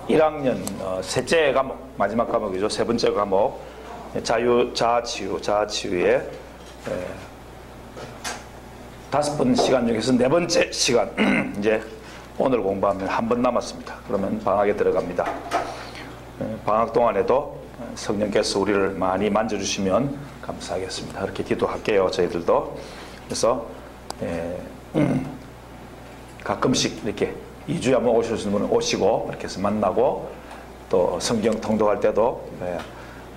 1학년 셋째 과목, 마지막 과목이죠. 세 번째 과목 자아치유의 5번 시간 중에서 네 번째 시간 이제 오늘 공부하면 한 번 남았습니다. 그러면 방학에 들어갑니다. 방학 동안에도 성령께서 우리를 많이 만져주시면 감사하겠습니다. 그렇게 기도할게요. 저희들도. 그래서 가끔씩 이렇게 2주에 한번 오실 수 있는 분은 오시고 이렇게 해서 만나고, 또 성경 통독할 때도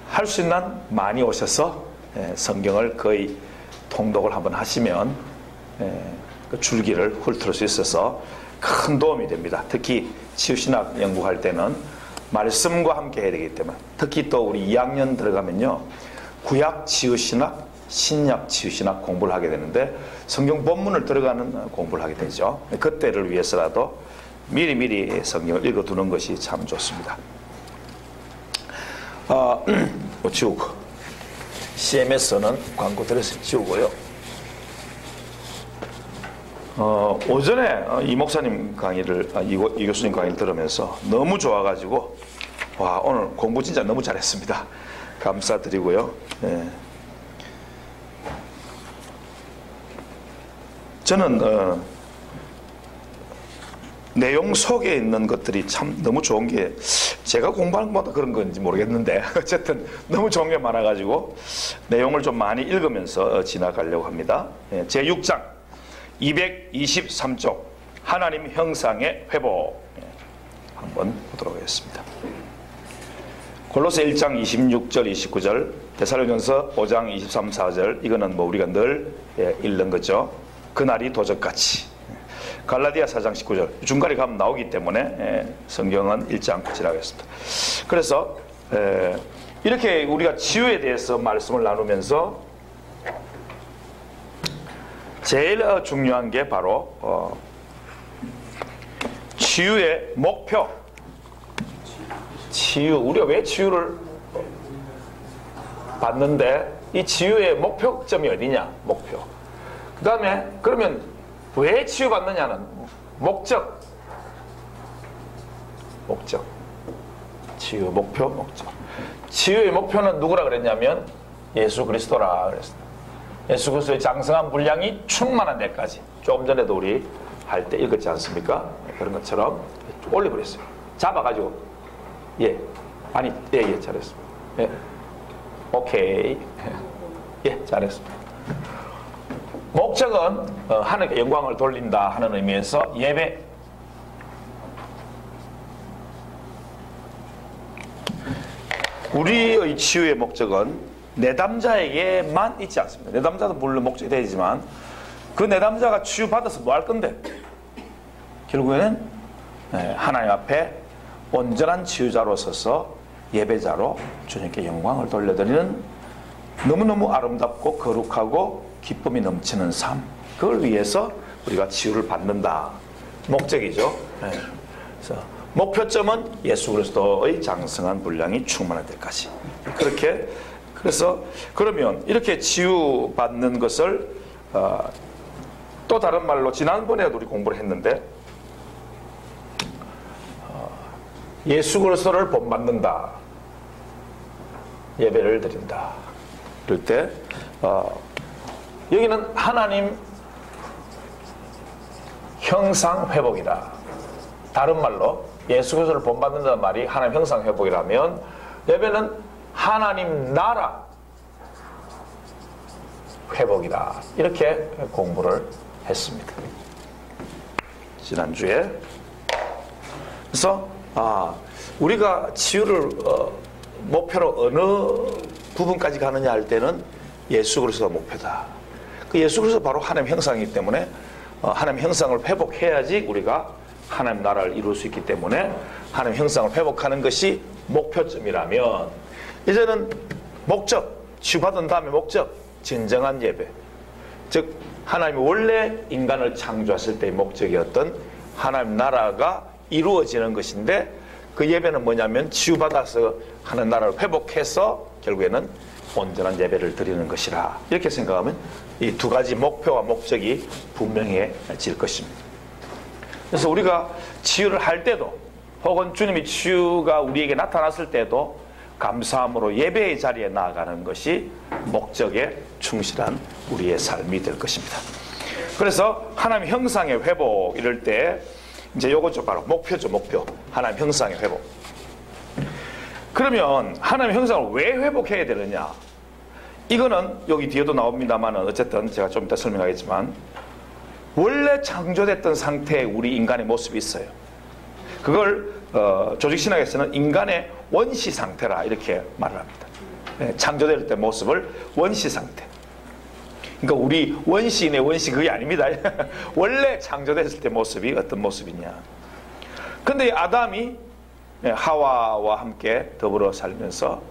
할 수 있는 한 많이 오셔서 성경을 거의 통독을 한번 하시면 그 줄기를 훑을 수 있어서 큰 도움이 됩니다. 특히 치유신학 연구할 때는 말씀과 함께 해야 되기 때문에, 특히 또 우리 2학년 들어가면요, 구약 치유신학, 신약 치유신학 공부를 하게 되는데 성경 본문을 들어가는 공부를 하게 되죠. 그때를 위해서라도 미리미리 성경을 읽어두는 것이 참 좋습니다. 지우고, CMS는 광고 들어서 지우고요. 오전에 이 목사님 강의를, 이 교수님 강의를 들으면서 너무 좋아가지고, 와, 오늘 공부 진짜 너무 잘했습니다. 감사드리고요. 저는 내용 속에 있는 것들이 참 너무 좋은 게, 제가 공부하는 것보다 그런 건지 모르겠는데 어쨌든 너무 좋은 게 많아가지고 내용을 좀 많이 읽으면서 지나가려고 합니다. 제6장 223쪽 하나님 형상의 회복 한번 보도록 하겠습니다. 골로새 1장 26절 29절, 데살로니가서 5장 23, 4절, 이거는 뭐 우리가 늘 읽는 거죠. 그날이 도적같이. 갈라디아 4장 19절, 중간에 가면 나오기 때문에 성경은 읽지 않고 지나가겠습니다. 그래서 이렇게 우리가 치유에 대해서 말씀을 나누면서 제일 중요한 게 바로 치유의 목표. 치유, 우리가 왜 치유를 받는데 이 치유의 목표점이 어디냐? 목표. 그 다음에 그러면 왜 치유받느냐는 목적. 치유 목표, 목적. 치유의 목표는 누구라 그랬냐면 예수 그리스도라 그랬습니다. 예수 그리스도의 장성한 분량이 충만한 데까지. 조금 전에도 우리 할 때 읽었지 않습니까? 그런 것처럼 올려버렸어요. 잡아가지고. 잘했습니다. 오케이. 잘했습니다. 목적은 하나님께 영광을 돌린다 하는 의미에서 예배. 우리의 치유의 목적은 내담자에게만 있지 않습니다. 내담자도 물론 목적이 되지만 그 내담자가 치유받아서 뭐 할 건데, 결국에는 하나님 앞에 온전한 치유자로 서서 예배자로 주님께 영광을 돌려드리는 너무너무 아름답고 거룩하고 기쁨이 넘치는 삶, 그걸 위해서 우리가 치유를 받는다. 목적이죠. 그래서 목표점은 예수 그리스도의 장성한 분량이 충만할 때까지. 그렇게, 그래서 그러면 이렇게 치유받는 것을 또 다른 말로, 지난번에도 우리 공부를 했는데 예수 그리스도를 본받는다, 예배를 드린다. 그럴 때 여기는 하나님 형상 회복이다. 다른 말로 예수 그리스도를 본받는다는 말이 하나님 형상 회복이라면, 예배는 하나님 나라 회복이다. 이렇게 공부를 했습니다. 지난주에. 그래서 우리가 치유를 목표로 어느 부분까지 가느냐 할 때는 예수 그리스도가 목표다. 그 예수 그리스도 바로 하나님 형상이기 때문에 하나님 형상을 회복해야지 우리가 하나님 나라를 이룰 수 있기 때문에 하나님 형상을 회복하는 것이 목표점이라면, 이제는 목적, 치유받은 다음에 목적, 진정한 예배. 즉 하나님이 원래 인간을 창조하실 때의 목적이었던 하나님 나라가 이루어지는 것인데, 그 예배는 뭐냐면 치유받아서 하나님 나라를 회복해서 결국에는 온전한 예배를 드리는 것이라. 이렇게 생각하면 이 두 가지 목표와 목적이 분명해질 것입니다. 그래서 우리가 치유를 할 때도 혹은 주님의 치유가 우리에게 나타났을 때도 감사함으로 예배의 자리에 나아가는 것이 목적에 충실한 우리의 삶이 될 것입니다. 그래서 하나님 형상의 회복 이럴 때 이제 요거죠. 바로 목표죠. 목표. 하나님 형상의 회복. 그러면 하나님 형상을 왜 회복해야 되느냐? 이거는 여기 뒤에도 나옵니다만 어쨌든 제가 좀 이따 설명하겠지만 원래 창조됐던 상태의 우리 인간의 모습이 있어요. 그걸 조직신학에서는 인간의 원시 상태라 이렇게 말을 합니다. 창조될 때 모습을 원시 상태. 그러니까 우리 원시인의 원시 그게 아닙니다. 원래 창조됐을 때 모습이 어떤 모습이냐. 근데 아담이 하와와 함께 더불어 살면서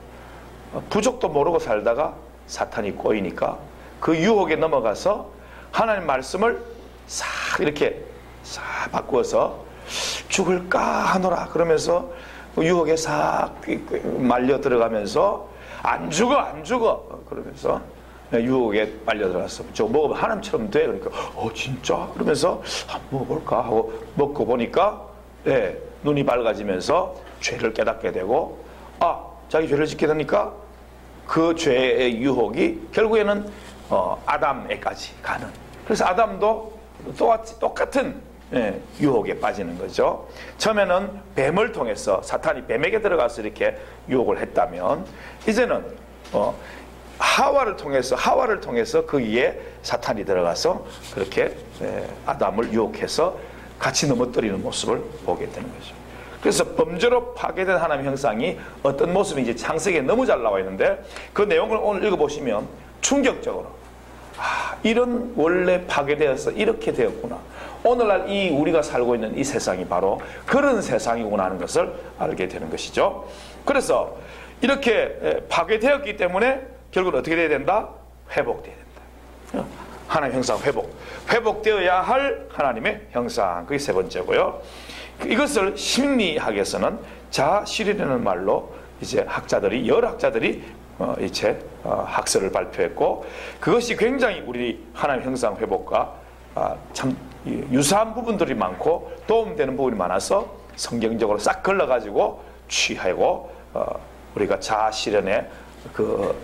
부족도 모르고 살다가 사탄이 꼬이니까 그 유혹에 넘어가서 하나님 말씀을 싹 이렇게 싹 바꾸어서 죽을까 하노라 그러면서 유혹에 싹 말려 들어가면서 안 죽어 그러면서 유혹에 빨려 들어갔어. 저 먹으면 하나님처럼 돼. 그러니까 진짜? 그러면서 한번 먹어볼까 하고 먹고 보니까 눈이 밝아지면서 죄를 깨닫게 되고 자기 죄를 짓게 되니까 그 죄의 유혹이 결국에는 아담에까지 가는. 그래서 아담도 똑같은 유혹에 빠지는 거죠. 처음에는 뱀을 통해서 사탄이 뱀에게 들어가서 이렇게 유혹을 했다면 이제는 하와를 통해서 그 위에 사탄이 들어가서 그렇게 아담을 유혹해서 같이 넘어뜨리는 모습을 보게 되는 거죠. 그래서 범죄로 파괴된 하나님의 형상이 어떤 모습인지 창세기에 너무 잘 나와 있는데 그 내용을 오늘 읽어보시면 충격적으로 이런 원래 파괴되어서 이렇게 되었구나. 오늘날 이 우리가 살고 있는 이 세상이 바로 그런 세상이구나 하는 것을 알게 되는 것이죠. 그래서 이렇게 파괴되었기 때문에 결국은 어떻게 돼야 된다? 회복돼야 된다. 하나님의 형상 회복되어야 할 하나님의 형상. 그게 세 번째고요. 이것을 심리학에서는 자아실현이라는 말로 이제 여러 학자들이 이제 학설을 발표했고 그것이 굉장히 우리 하나님 형상 회복과 참 유사한 부분들이 많고 도움되는 부분이 많아서 성경적으로 싹 걸러가지고 취하고 우리가 자아실현의 그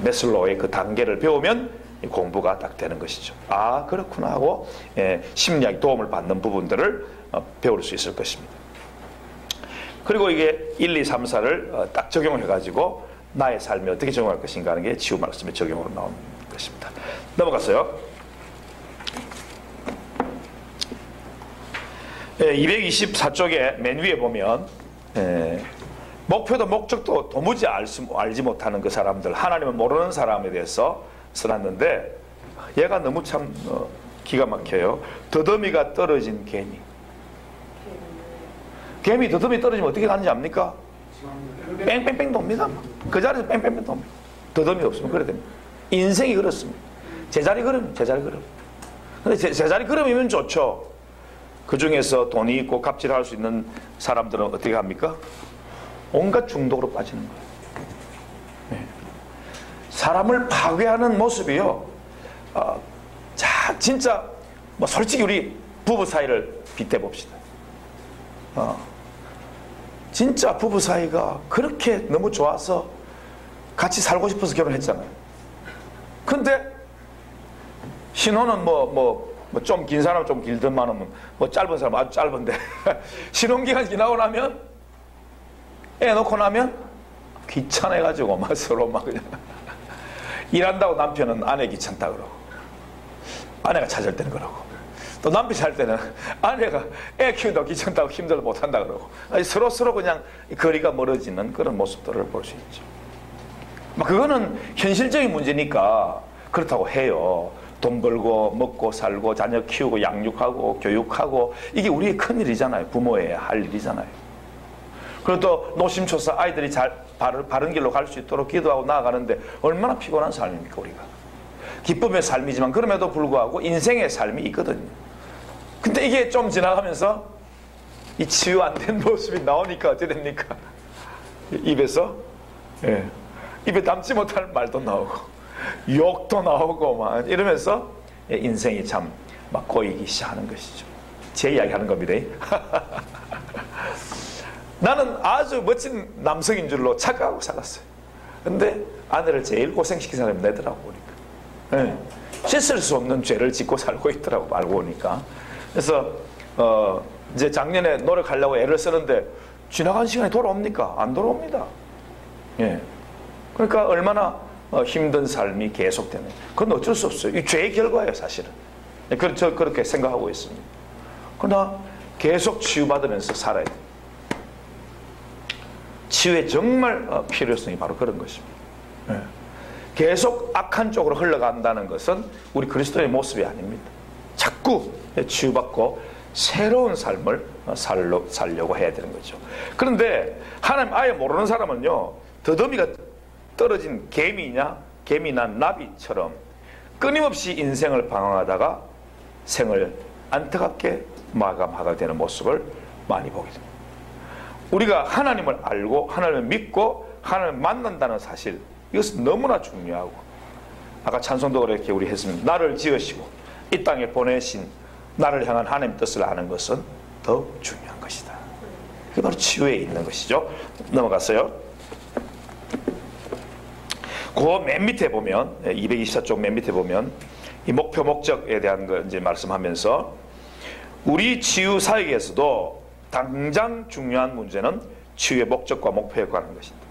메슬로우의 그 단계를 배우면 공부가 딱 되는 것이죠. 그렇구나 하고 심리학의 도움을 받는 부분들을 배울 수 있을 것입니다. 그리고 이게 1, 2, 3, 4를 딱 적용을 해가지고 나의 삶에 어떻게 적용할 것인가 하는 게 지우 말씀의 적용으로 나오는 것입니다. 넘어갔어요. 224쪽에 맨 위에 보면 목표도 목적도 도무지 알지 못하는 그 사람들, 하나님을 모르는 사람에 대해서 써놨는데 얘가 너무 참 기가 막혀요. 더더미가 떨어진 개미. 개미 더더미 떨어지면 어떻게 가는지 압니까? 뺑뺑뺑 돕니다. 그 자리에서 뺑뺑뺑 돕니다. 더더미 없으면 그래 됩니다. 인생이 그렇습니다. 제자리 걸음. 근데 제자리 걸음이면 좋죠. 그 중에서 돈이 있고 갑질할 수 있는 사람들은 어떻게 합니까? 온갖 중독으로 빠지는 거예요. 사람을 파괴하는 모습이요. 진짜 솔직히 우리 부부 사이를 빗대 봅시다. 진짜 부부 사이가 그렇게 너무 좋아서 같이 살고 싶어서 결혼했잖아요. 근데 신혼은 좀 긴 사람 좀 길든만은 짧은 사람 아주 짧은데 신혼기간 지나고 나면 애 놓고 나면 귀찮아가지고 막 서로 막 그냥 일한다고 남편은 아내 귀찮다 그러고 아내가 찾을 때는 그러고 또 남편 찾을 때는 아내가 애 키우다가 귀찮다고 힘들어 못한다 그러고 서로 그냥 거리가 멀어지는 그런 모습들을 볼 수 있죠. 그거는 현실적인 문제니까 그렇다고 해요. 돈 벌고 먹고 살고 자녀 키우고 양육하고 교육하고 이게 우리의 큰일이잖아요. 부모의 할 일이잖아요. 그리고 또 노심초사 아이들이 바른 길로 갈 수 있도록 기도하고 나아가는데 얼마나 피곤한 삶입니까 우리가. 기쁨의 삶이지만 그럼에도 불구하고 인생의 삶이 있거든요. 근데 이게 좀 지나가면서 이 치유 안 된 모습이 나오니까 어떻게 됩니까? 입에서 입에 담지 못할 말도 나오고 욕도 나오고 막 이러면서 인생이 참 막 꼬이기 시작하는 것이죠. 제 이야기 하는 겁니다. 나는 아주 멋진 남성인 줄로 착각하고 살았어요. 근데 아내를 제일 고생시킨 사람이 내더라고 보니까. 네. 씻을 수 없는 죄를 짓고 살고 있더라고 알고 보니까. 그래서 이제 작년에 노력하려고 애를 쓰는데 지나간 시간이 돌아옵니까? 안 돌아옵니다. 예. 그러니까 얼마나 힘든 삶이 계속되는. 그건 어쩔 수 없어요. 이 죄의 결과예요, 사실은. 저 그렇게 생각하고 있습니다. 그러나 계속 치유받으면서 살아야 돼요. 치유의 정말 필요성이 바로 그런 것입니다. 예. 계속 악한 쪽으로 흘러간다는 것은 우리 그리스도의 모습이 아닙니다. 자꾸 치유받고 새로운 삶을 살려고 해야 되는 거죠. 그런데 하나님 아예 모르는 사람은요, 더더미가 떨어진 개미나 나비처럼 끊임없이 인생을 방황하다가 생을 안타깝게 마감하게 되는 모습을 많이 보게 됩니다. 우리가 하나님을 알고 하나님을 믿고 하나님을 만난다는 사실, 이것은 너무나 중요하고, 아까 찬송도 그렇게 우리 했습니다. 나를 지으시고 이 땅에 보내신 나를 향한 하나님의 뜻을 아는 것은 더 중요한 것이다. 그게 바로 치유에 있는 것이죠. 넘어갔어요. 그 맨 밑에 보면 224쪽 맨 밑에 보면 이 목표 목적에 대한 거 이제 말씀하면서 우리 치유 사역에서도 당장 중요한 문제는 치유의 목적과 목표에 관한 것입니다.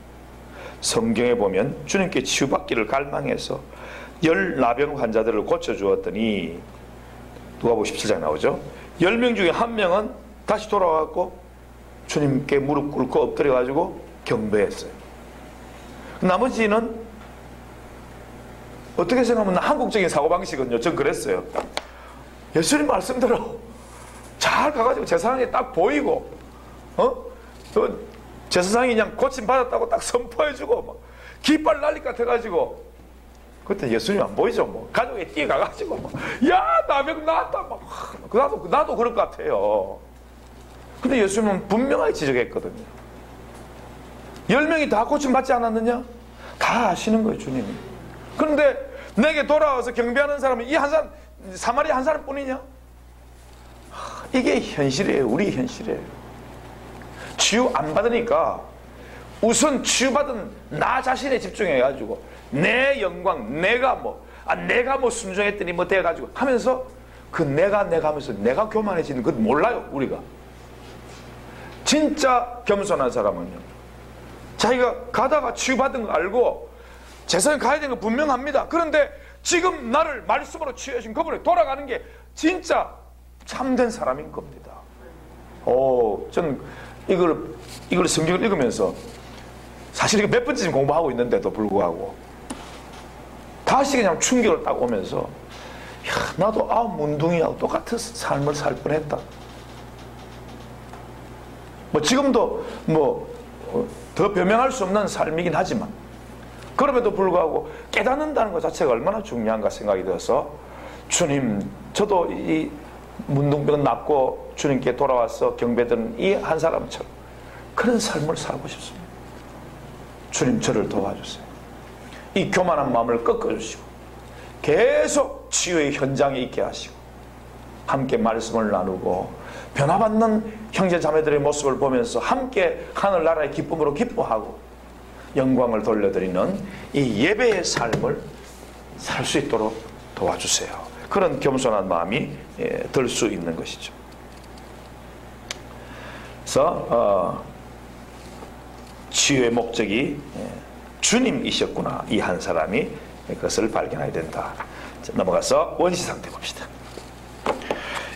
성경에 보면 주님께 치유받기를 갈망해서 10나병 환자들을 고쳐주었더니 누가복음 17장에 나오죠. 10명 중에 1명은 다시 돌아와서 주님께 무릎 꿇고 엎드려가지고 경배했어요. 나머지는 어떻게 생각하면 한국적인 사고방식은요, 전 그랬어요. 예수님 말씀대로 잘 가가지고 제사장이 딱 보이고, 제사장이 그냥 고침받았다고 딱 선포해주고, 막 깃발 날릴 것 같아가지고, 그때 예수님 안 보이죠, 뭐. 가족에 뛰어가가지고, 막, 야, 나병 나았다, 막. 나도 그럴 것 같아요. 근데 예수님은 분명하게 지적했거든요. 10명이 다 고침받지 않았느냐? 다 아시는 거예요, 주님이. 그런데 내게 돌아와서 경배하는 사람은 이 한 사람, 사마리아 한 사람 뿐이냐? 이게 현실이에요. 우리 현실이에요. 치유 안 받으니까 우선 치유받은 나 자신에 집중해가지고 내 영광, 내가 뭐 순종했더니 뭐 돼가지고 하면서 그 내가 하면서 내가 교만해지는 것 몰라요, 우리가. 진짜 겸손한 사람은요, 자기가 가다가 치유받은 거 알고 재산에 가야 되는 거 분명합니다. 그런데 지금 나를 말씀으로 치유하신 그분이 돌아가는 게 진짜 참된 사람인 겁니다. 저는 이걸 성경을 읽으면서 사실 이거 몇 번째 공부하고 있는데도 불구하고 다시 그냥 충격을 딱 오면서, 야, 나도 문둥이하고 똑같은 삶을 살 뻔했다. 지금도 더 변명할 수 없는 삶이긴 하지만, 그럼에도 불구하고 깨닫는다는 것 자체가 얼마나 중요한가 생각이 들어서, 주님, 저도 이 문둥병 낫고 주님께 돌아와서 경배드는 이 한 사람처럼 그런 삶을 살고 싶습니다. 주님, 저를 도와주세요. 이 교만한 마음을 꺾어주시고 계속 치유의 현장에 있게 하시고 함께 말씀을 나누고 변화받는 형제 자매들의 모습을 보면서 함께 하늘나라의 기쁨으로 기뻐하고 영광을 돌려드리는 이 예배의 삶을 살 수 있도록 도와주세요. 그런 겸손한 마음이 들 수 있는 것이죠. 그래서 치유의 목적이 주님이셨구나, 이 한 사람이 그것을 발견해야 된다. 자, 넘어가서 원시 상태 봅시다.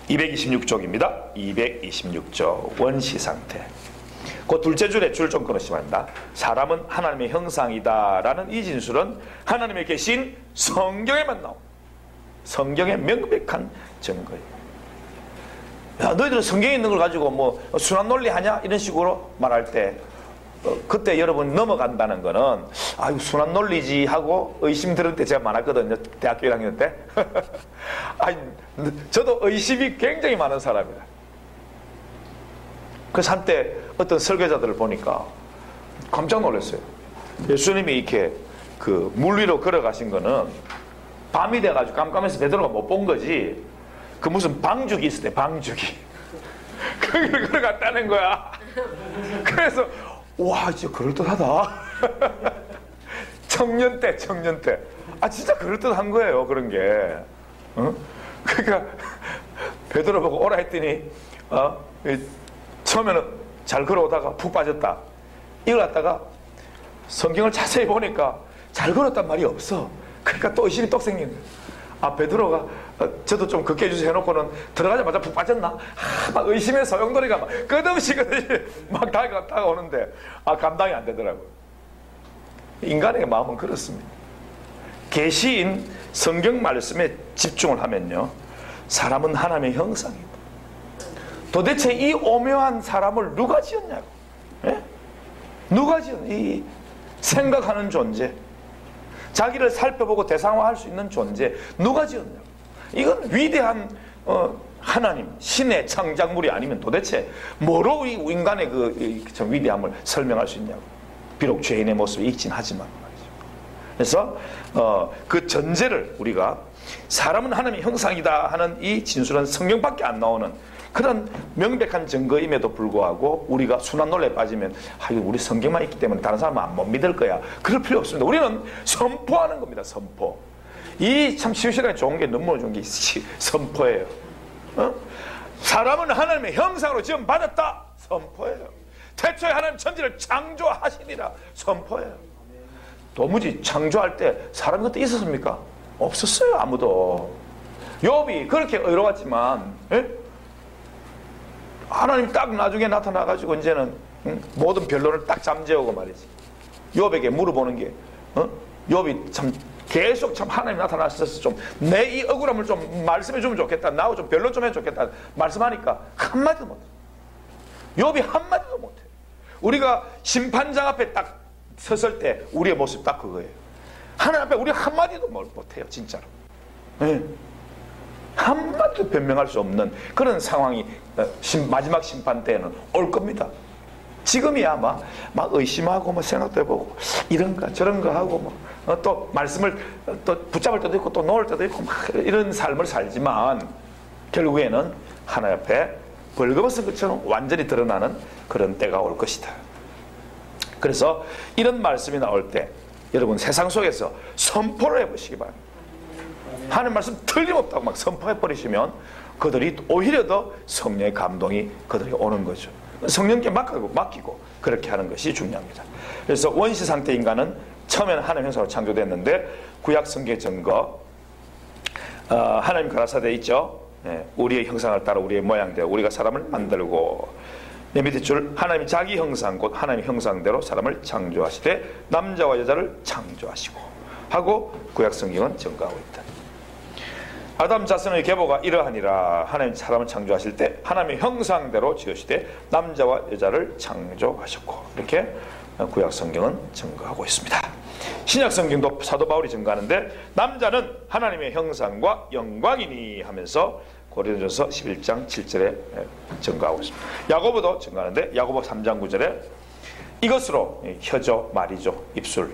226쪽입니다. 226쪽 원시 상태. 그 둘째 줄에 줄 좀 끊으시면 합니다. 사람은 하나님의 형상이다 라는 이 진술은 하나님의 계신 성경에만 나옵니다. 성경의 명백한 증거예요. 야, 너희들은 성경에 있는 걸 가지고 뭐 순환 논리 하냐? 이런 식으로 말할 때 그때 여러분 넘어간다는 거는 이거 순환 논리지 하고 의심 들을 때 제가 많았거든요. 대학교 1학년 때. 아니, 저도 의심이 굉장히 많은 사람이다. 그래서 한때 어떤 설교자들을 보니까 깜짝 놀랐어요. 예수님이 이렇게 그 물 위로 걸어가신 거는 밤이 돼가지고 깜깜해서 베드로가 못 본 거지, 그 무슨 방죽이 있을 때 방죽이 거기를 걸어갔다는 거야. 그래서 와 진짜 그럴듯하다. 청년 때 진짜 그럴듯한 거예요. 그런 게. 그러니까 베드로 보고 오라 했더니 처음에는 잘 걸어오다가 푹 빠졌다. 이걸 갖다가 성경을 자세히 보니까 잘 걸었단 말이 없어. 그러니까 또 의심이 똑 생긴 거예요. 베드로가 저도 좀 걷게 해주세요 해놓고는 들어가자마자 푹 빠졌나? 막 의심의 소용돌이가 막 끝없이 막 다가오는데 감당이 안 되더라고요. 인간의 마음은 그렇습니다. 계시인 성경 말씀에 집중을 하면요, 사람은 하나님의 형상입니다. 도대체 이 오묘한 사람을 누가 지었냐고. 예? 누가 지었냐? 이 생각하는 존재, 자기를 살펴보고 대상화할 수 있는 존재, 누가 지었냐고. 이건 위대한 하나님, 신의 창작물이 아니면 도대체 뭐로 이 인간의 그 위대함을 설명할 수 있냐고. 비록 죄인의 모습이 있긴 하지만 말이죠. 그래서 그 전제를 우리가 사람은 하나님의 형상이다 하는 이 진술은 성경밖에 안 나오는 그런 명백한 증거임에도 불구하고 우리가 순한 논리에 빠지면 이거 우리 성경만 있기 때문에 다른 사람은 못 믿을 거야. 그럴 필요 없습니다. 우리는 선포하는 겁니다. 선포. 이 참 시우시간에 좋은 게, 너무 좋은 게 선포예요. 사람은 하나님의 형상으로 지음 받았다. 선포예요. 태초에 하나님 천지를 창조하시니라. 선포예요. 도무지 창조할 때 사람이 그때 있었습니까? 없었어요. 아무도. 욥이 그렇게 의로웠지만 하나님 딱 나중에 나타나가지고 이제는 모든 변론을 딱 잠재우고 말이지. 욥에게 물어보는 게 욥이 참 계속 참 하나님 나타나셔서 좀 내 이 억울함을 좀 말씀해 주면 좋겠다, 나하고 좀 변론 좀 해주면 좋겠다 말씀하니까 한마디도 못해. 욥이 한마디도 못해. 우리가 심판장 앞에 딱 섰을 때 우리의 모습 딱 그거예요. 하나님 앞에 우리 한마디도 못해요. 진짜로. 네. 한마디도 변명할 수 없는 그런 상황이 마지막 심판 때에는 올 겁니다. 지금이야 막 의심하고 뭐 생각도 해보고 이런가 저런가 하고 또 말씀을 또 붙잡을 때도 있고 또 놓을 때도 있고 막 이런 삶을 살지만 결국에는 하나님 앞에 벌거벗은 것처럼 완전히 드러나는 그런 때가 올 것이다. 그래서 이런 말씀이 나올 때 여러분 세상 속에서 선포를 해보시기 바랍니다. 하나님 말씀 틀림없다고 막 선포해버리시면 그들이 오히려 더 성령의 감동이 그들에게 오는 거죠. 성령께 맡기고 그렇게 하는 것이 중요합니다. 그래서 원시 상태 인간은 처음에는 하나님 형상으로 창조됐는데 구약 성경의 증거, 하나님 가라사대 있죠. 우리의 형상을 따라 우리의 모양대로 우리가 사람을 만들고, 내 밑에 줄 하나님이 자기 형상 곧 하나님의 형상대로 사람을 창조하시되 남자와 여자를 창조하시고 하고 구약 성경은 증거하고 있다. 아담 자손의 계보가 이러하니라. 하나님 사람을 창조하실 때 하나님의 형상대로 지으시되 남자와 여자를 창조하셨고, 이렇게 구약 성경은 증거하고 있습니다. 신약 성경도 사도 바울이 증거하는데 남자는 하나님의 형상과 영광이니 하면서 고린도전서 11장 7절에 증거하고 있습니다. 야고보도 증거하는데 야고보 3장 9절에 이것으로 혀죠, 말이죠, 입술,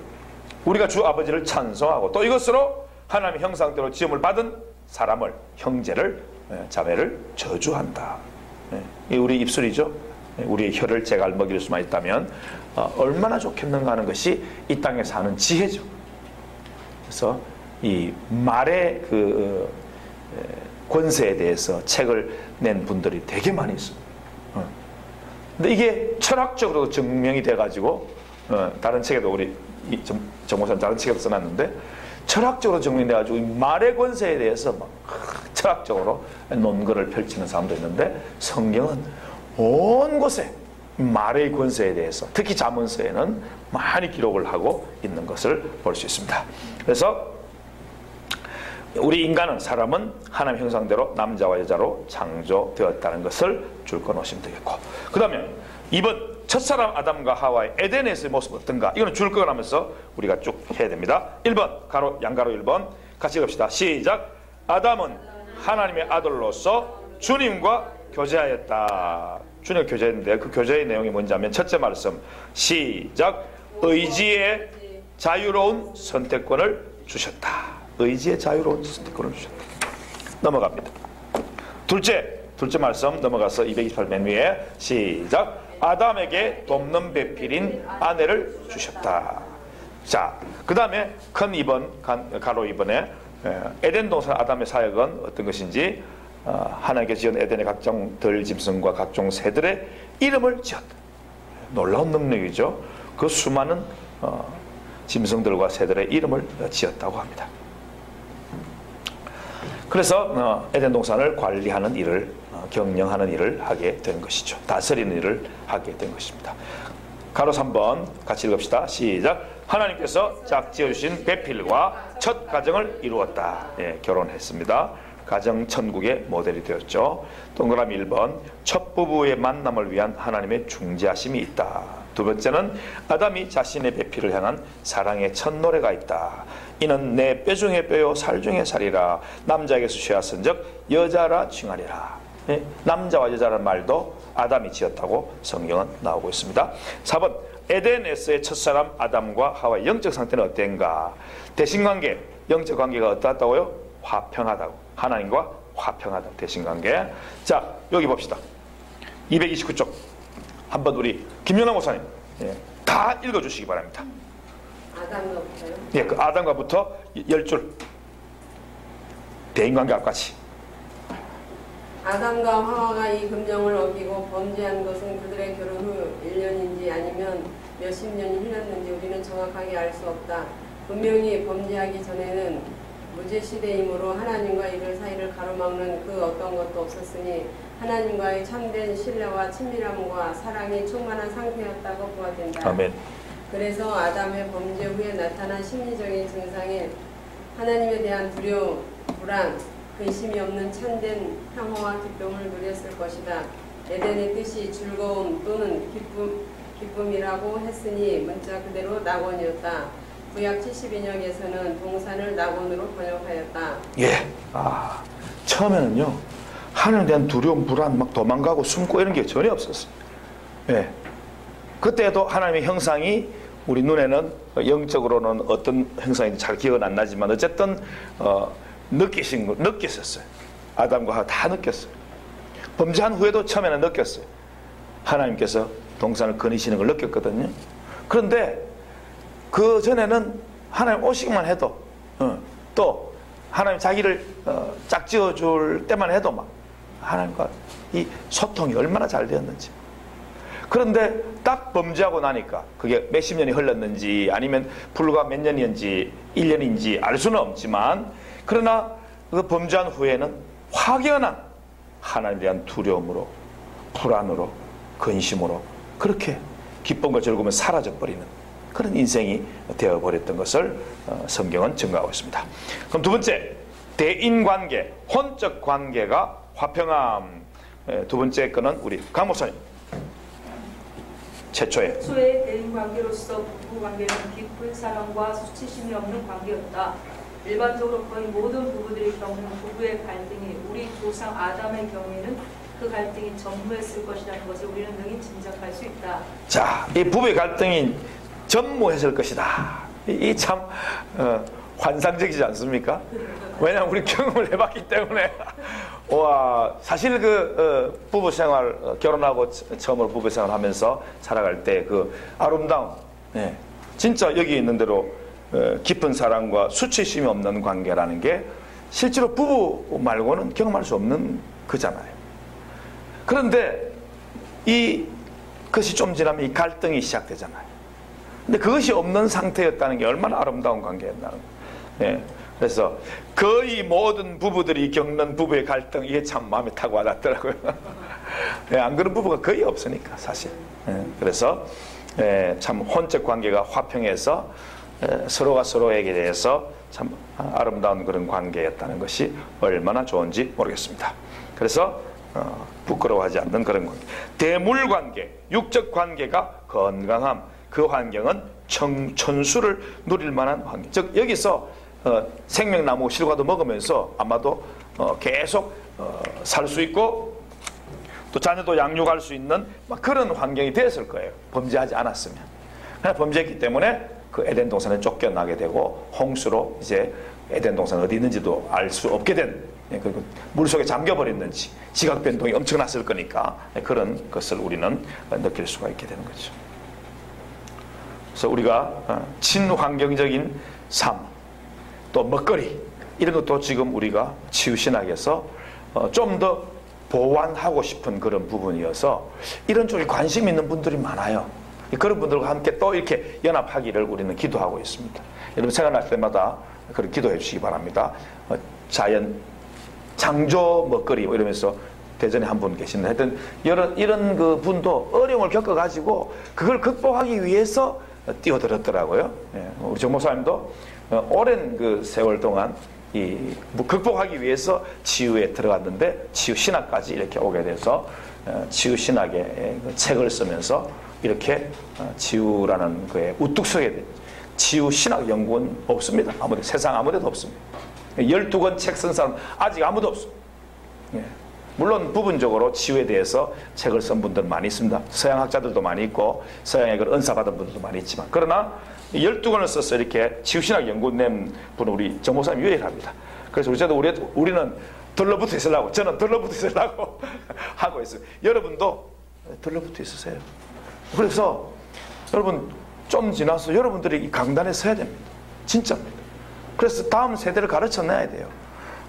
우리가 주 아버지를 찬송하고 또 이것으로 하나님의 형상대로 지음을 받은 사람을, 형제를, 자매를 저주한다. 우리 입술이죠. 우리의 혀를 제갈 먹일 수만 있다면 얼마나 좋겠는가 하는 것이 이 땅에 사는 지혜죠. 그래서 이 말의 그 권세에 대해서 책을 낸 분들이 되게 많이 있습니다. 근데 이게 철학적으로 증명이 돼가지고 다른 책에도 우리 정모선 다른 책에도 써놨는데 철학적으로 증명돼가지고 말의 권세에 대해서 막 철학적으로 논거를 펼치는 사람도 있는데 성경은 온 곳에 말의 권세에 대해서 특히 잠언서에는 많이 기록을 하고 있는 것을 볼 수 있습니다. 그래서 우리 인간은, 사람은 하나님 형상대로 남자와 여자로 창조되었다는 것을 줄거 놓으시면 되겠고, 그 다음에 이번 첫사람 아담과 하와의 에덴에서의 모습은 어떤가, 이거는 줄거 나면서 우리가 쭉 해야 됩니다. 1번 가로 양가로 1번 같이 읽읍시다. 시작. 아담은 하나님의 아들로서 주님과 교제하였다. 주님과 교제했는데 그 교제의 내용이 뭔지 하면 첫째 말씀 시작. 의지의 자유로운 선택권을 주셨다. 의지의 자유로운 선택권을 주셨다. 넘어갑니다. 둘째 말씀 넘어가서 228 맨 위에 시작. 아담에게 돕는 배필인 아내를 주셨다. 자, 그 다음에 큰 2번 가로 2번에 에덴 동산 아담의 사역은 어떤 것인지 하나님께서 지은 에덴의 각종 들짐승과 각종 새들의 이름을 지었다. 놀라운 능력이죠. 그 수많은 짐승들과 새들의 이름을 지었다고 합니다. 그래서 에덴 동산을 관리하는 일을, 경영하는 일을 하게 된 것이죠. 다스리는 일을 하게 된 것입니다. 가로 3번 같이 읽읍시다. 시작. 하나님께서 짝지어주신 배필과 첫 가정을 이루었다. 예, 결혼했습니다. 가정 천국의 모델이 되었죠. 동그라미 1번 첫 부부의 만남을 위한 하나님의 중재하심이 있다. 두 번째는 아담이 자신의 배필을 향한 사랑의 첫 노래가 있다. 이는 내 뼈 중에 뼈요 살 중에 살이라. 남자에게서 쇠하선즉 여자라 칭하리라. 예? 남자와 여자라는 말도 아담이 지었다고 성경은 나오고 있습니다. 4번 에덴에서의 첫사람 아담과 하와의 영적 상태는 어땠는가? 대신관계, 영적 관계가 어떠했다고요? 화평하다고. 하나님과 화평하다고. 대신관계. 자, 여기 봅시다. 229쪽 한번 우리 김연아 목사님 다 읽어주시기 바랍니다. 아담과부터요? 예, 그 아담과부터 10줄 대인관계 앞까지. 아담과 하와가 이 금령을 어기고 범죄한 것은 그들의 결혼 후 1년인지 아니면 몇십 년이 흘렀는지 우리는 정확하게 알 수 없다. 분명히 범죄하기 전에는 무죄시대이므로 하나님과 이들 사이를 가로막는 그 어떤 것도 없었으니 하나님과의 참된 신뢰와 친밀함과 사랑이 충만한 상태였다고 보아진다. 아멘. 그래서 아담의 범죄 후에 나타난 심리적인 증상인 하나님에 대한 두려움, 불안, 근심이 없는 참된 평화와 기쁨을 누렸을 것이다. 에덴의 뜻이 즐거움 또는 기쁨이라고 했으니 문자 그대로 낙원이었다. 구약 72년에서는 동산을 낙원으로 번역하였다. 예. 처음에는요 하나님에 대한 두려움, 불안, 막 도망가고 숨고 이런 게 전혀 없었어요. 예. 그때도 하나님의 형상이 우리 눈에는 영적으로는 어떤 형상인지 잘 기억은 안 나지만 어쨌든 느꼈었어요. 아담과 하와 다 느꼈어요. 범죄한 후에도 처음에는 느꼈어요. 하나님께서 동산을 거니시는 걸 느꼈거든요. 그런데 그 전에는 하나님 오시기만 해도 또 하나님 자기를 짝지어 줄 때만 해도 막 하나님과 이 소통이 얼마나 잘 되었는지. 그런데 딱 범죄하고 나니까 그게 몇십 년이 흘렀는지 아니면 불과 몇 년인지 1년인지 알 수는 없지만 그러나 그 범죄한 후에는 확연한 하나님에 대한 두려움으로 불안으로 근심으로 그렇게 기쁨과 즐거움이 사라져버리는 그런 인생이 되어버렸던 것을 성경은 증거하고 있습니다. 그럼 두 번째, 대인관계, 혼적 관계가 화평함. 두 번째 거는 우리 강 목사님 최초의 대인관계로서 부부관계는 깊은 사랑과 수치심이 없는 관계였다. 일반적으로 거의 모든 부부들이 겪는 부부의 갈등이 우리 조상 아담의 경우에는 그 갈등이 전무했을 것이라는 것을 우리는 능히 짐작할 수 있다. 자, 이 부부의 갈등이 전무했을 것이다. 이 참 환상적이지 않습니까? 왜냐하면 우리 경험을 해봤기 때문에 와 사실 그 부부 생활 결혼하고 처음으로 부부 생활하면서 살아갈 때 그 아름다운 진짜 여기 있는 대로 깊은 사랑과 수치심이 없는 관계라는 게 실제로 부부 말고는 경험할 수 없는 거잖아요. 그런데 그것이 좀 지나면 이 갈등이 시작되잖아요. 근데 그것이 없는 상태였다는 게 얼마나 아름다운 관계였나는 거예요. 그래서 거의 모든 부부들이 겪는 부부의 갈등 이게 참 마음에 타고 와닿더라고요. 안 그런 부부가 거의 없으니까 사실. 그래서 참 혼적 관계가 화평해서 서로가 서로에게 대해서 참 아름다운 그런 관계였다는 것이 얼마나 좋은지 모르겠습니다. 그래서 부끄러워하지 않는 그런 관계. 대물 관계, 육적 관계가 건강함. 그 환경은 천수를 누릴 만한 환경. 즉 여기서 생명나무 실과도 먹으면서 아마도 계속 살 수 있고 또 자녀도 양육할 수 있는 그런 환경이 되었을 거예요. 범죄하지 않았으면. 그러나 범죄했기 때문에 그 에덴 동산에 쫓겨나게 되고 홍수로 이제 에덴 동산 어디 있는지도 알 수 없게 된 그리고 물속에 잠겨버렸는지 지각 변동이 엄청났을 거니까 그런 것을 우리는 느낄 수가 있게 되는 거죠. 그래서 우리가 친환경적인 삶, 또 먹거리 이런 것도 지금 우리가 치유신학에서 좀 더 보완하고 싶은 그런 부분이어서 이런 쪽에 관심 있는 분들이 많아요. 그런 분들과 함께 또 이렇게 연합하기를 우리는 기도하고 있습니다. 여러분 생각날 때마다 그렇게 기도해 주시기 바랍니다. 자연 창조 먹거리 뭐 이러면서 대전에 한 분 계시는데 하여튼 이런 그 분도 어려움을 겪어가지고 그걸 극복하기 위해서 뛰어들었더라고요. 우리 정 목사님도 오랜 그 세월 동안 극복하기 위해서 치유에 들어갔는데 치유 신학까지 이렇게 오게 돼서 치유 신학의 책을 쓰면서 이렇게 치유라는 거에 우뚝 서게 돼. 치유 신학 연구는 없습니다. 아무데도 세상 아무데도 없습니다. 12권 책 쓴 사람 아직 아무도 없어. 물론 부분적으로 치유에 대해서 책을 쓴 분들 많이 있습니다. 서양 학자들도 많이 있고 서양의 그 은사 받은 분들도 많이 있지만 그러나 12권을 써서 이렇게 치유신학 연구 낸 분은 우리 정 목사님 유일합니다. 그래서 우리는 들러붙어 있으려고 저는 들러붙어 있으려고 하고 있어요. 여러분도 들러붙어 있으세요. 그래서 여러분 좀 지나서 여러분들이 이 강단에 서야 됩니다. 진짜입니다. 그래서 다음 세대를 가르쳐내야 돼요.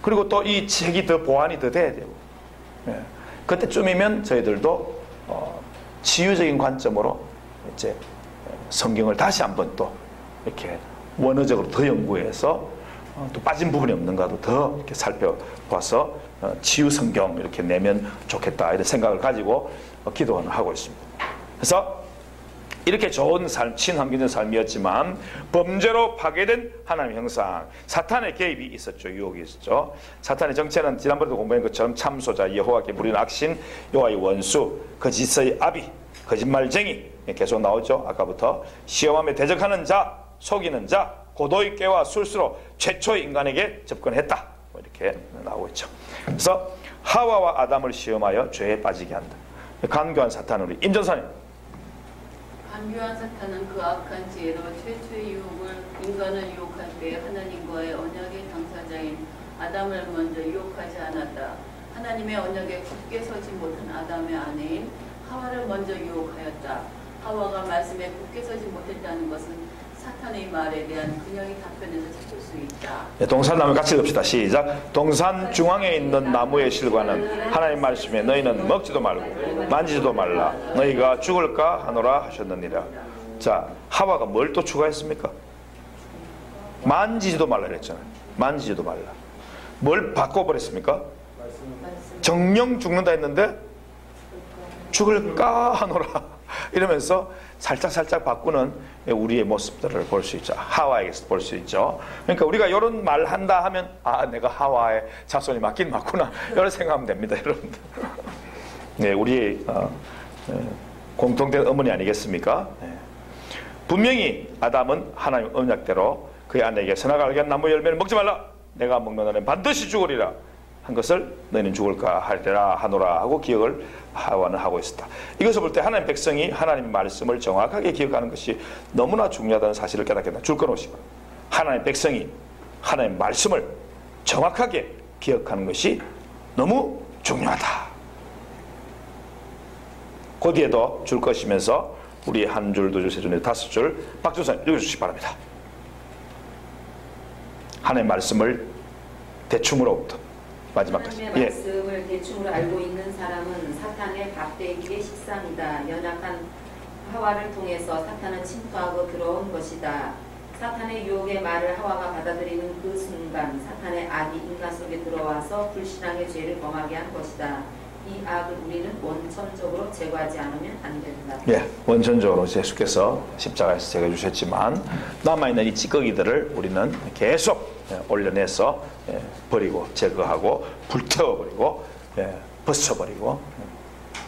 그리고 또 이 책이 더 보완이 더 돼야 되고 그때쯤이면 저희들도 치유적인 관점으로 이제 성경을 다시 한번 또 이렇게 원어적으로 더 연구해서 또 빠진 부분이 없는가도 더 이렇게 살펴봐서 치유 성경 이렇게 내면 좋겠다 이런 생각을 가지고 기도를 하고 있습니다. 그래서 이렇게 좋은 삶, 친환경적인 삶이었지만 범죄로 파괴된 하나님의 형상, 사탄의 개입이 있었죠. 유혹이 있었죠. 사탄의 정체는 지난번에도 공부한 것처럼 참소자, 여호와께 부리는 악신, 여호와의 원수, 거짓의 아비, 거짓말쟁이 계속 나오죠. 아까부터 시험하며 대적하는 자, 속이는 자, 고도의 꾀와 술수로 최초의 인간에게 접근했다. 이렇게 나오고 있죠. 그래서 하와와 아담을 시험하여 죄에 빠지게 한다. 간교한 사탄은 우리 임 전사님. 간교한 사탄은 그 악한 지혜로 최초의 유혹을 인간을 유혹할 때 하나님과의 언약의 당사자인 아담을 먼저 유혹하지 않았다. 하나님의 언약에 굳게 서지 못한 아담의 아내인 하와를 먼저 유혹하였다. 하와가 말씀에 굳게 서지 못했다는 것은 사탄의 말에 대한 그녀의 답변에서 찾을 수 있다. 동산 나무 같이 봅시다. 시작. 동산 중앙에 있는 나무의 실과는 하나님 말씀에 너희는 먹지도 말고 만지지도 말라. 너희가 죽을까 하노라 하셨느니라. 자, 하와가 뭘 또 추가했습니까? 만지지도 말라 그랬잖아요. 만지지도 말라. 뭘 바꿔버렸습니까? 정령 죽는다 했는데 죽을까 하노라. 이러면서 살짝 바꾸는 우리의 모습들을 볼 수 있죠. 하와에게서 볼 수 있죠. 그러니까 우리가 이런 말 한다 하면 내가 하와의 자손이 맞긴 맞구나 이런 생각하면 됩니다. 여러분들. 네, 우리의 공통된 어머니 아니겠습니까? 네. 분명히 아담은 하나님 언약대로 그의 아내에게 선악을 알게 한 나무 열매를 먹지 말라. 내가 먹는 날엔 반드시 죽으리라 한 것을 너희는 죽을까 하리라 하노라 하고 기억을 하와는 하고 있었다. 이것을 볼 때 하나님 백성이 하나님의 말씀을 정확하게 기억하는 것이 너무나 중요하다는 사실을 깨닫게 된다. 줄 끊으시고 하나님 백성이 하나님의 말씀을 정확하게 기억하는 것이 너무 중요하다. 그 뒤에도 줄 것이면서 우리 한 줄, 두 줄, 세 줄, 다섯 줄 박준선 읽어주시기 바랍니다. 하나님의 말씀을 대충으로부터 마지막까지. 하나님의 말씀을 대충으로 알고 있는 사람은 사탄의 밥되기의 식상이다. 연약한 하와를 통해서 사탄은 침투하고 들어온 것이다. 사탄의 유혹의 말을 하와가 받아들이는 그 순간 사탄의 악이 인간 속에 들어와서 불신앙의 죄를 범하게 한 것이다. 이 악을 우리는 원천적으로 제거하지 않으면 안 된다. 예, 원천적으로 예수께서 십자가에서 제거해 주셨지만 남아있는 이 찌꺼기들을 우리는 계속 올려내서 버리고 제거하고 불태워버리고 벗어버리고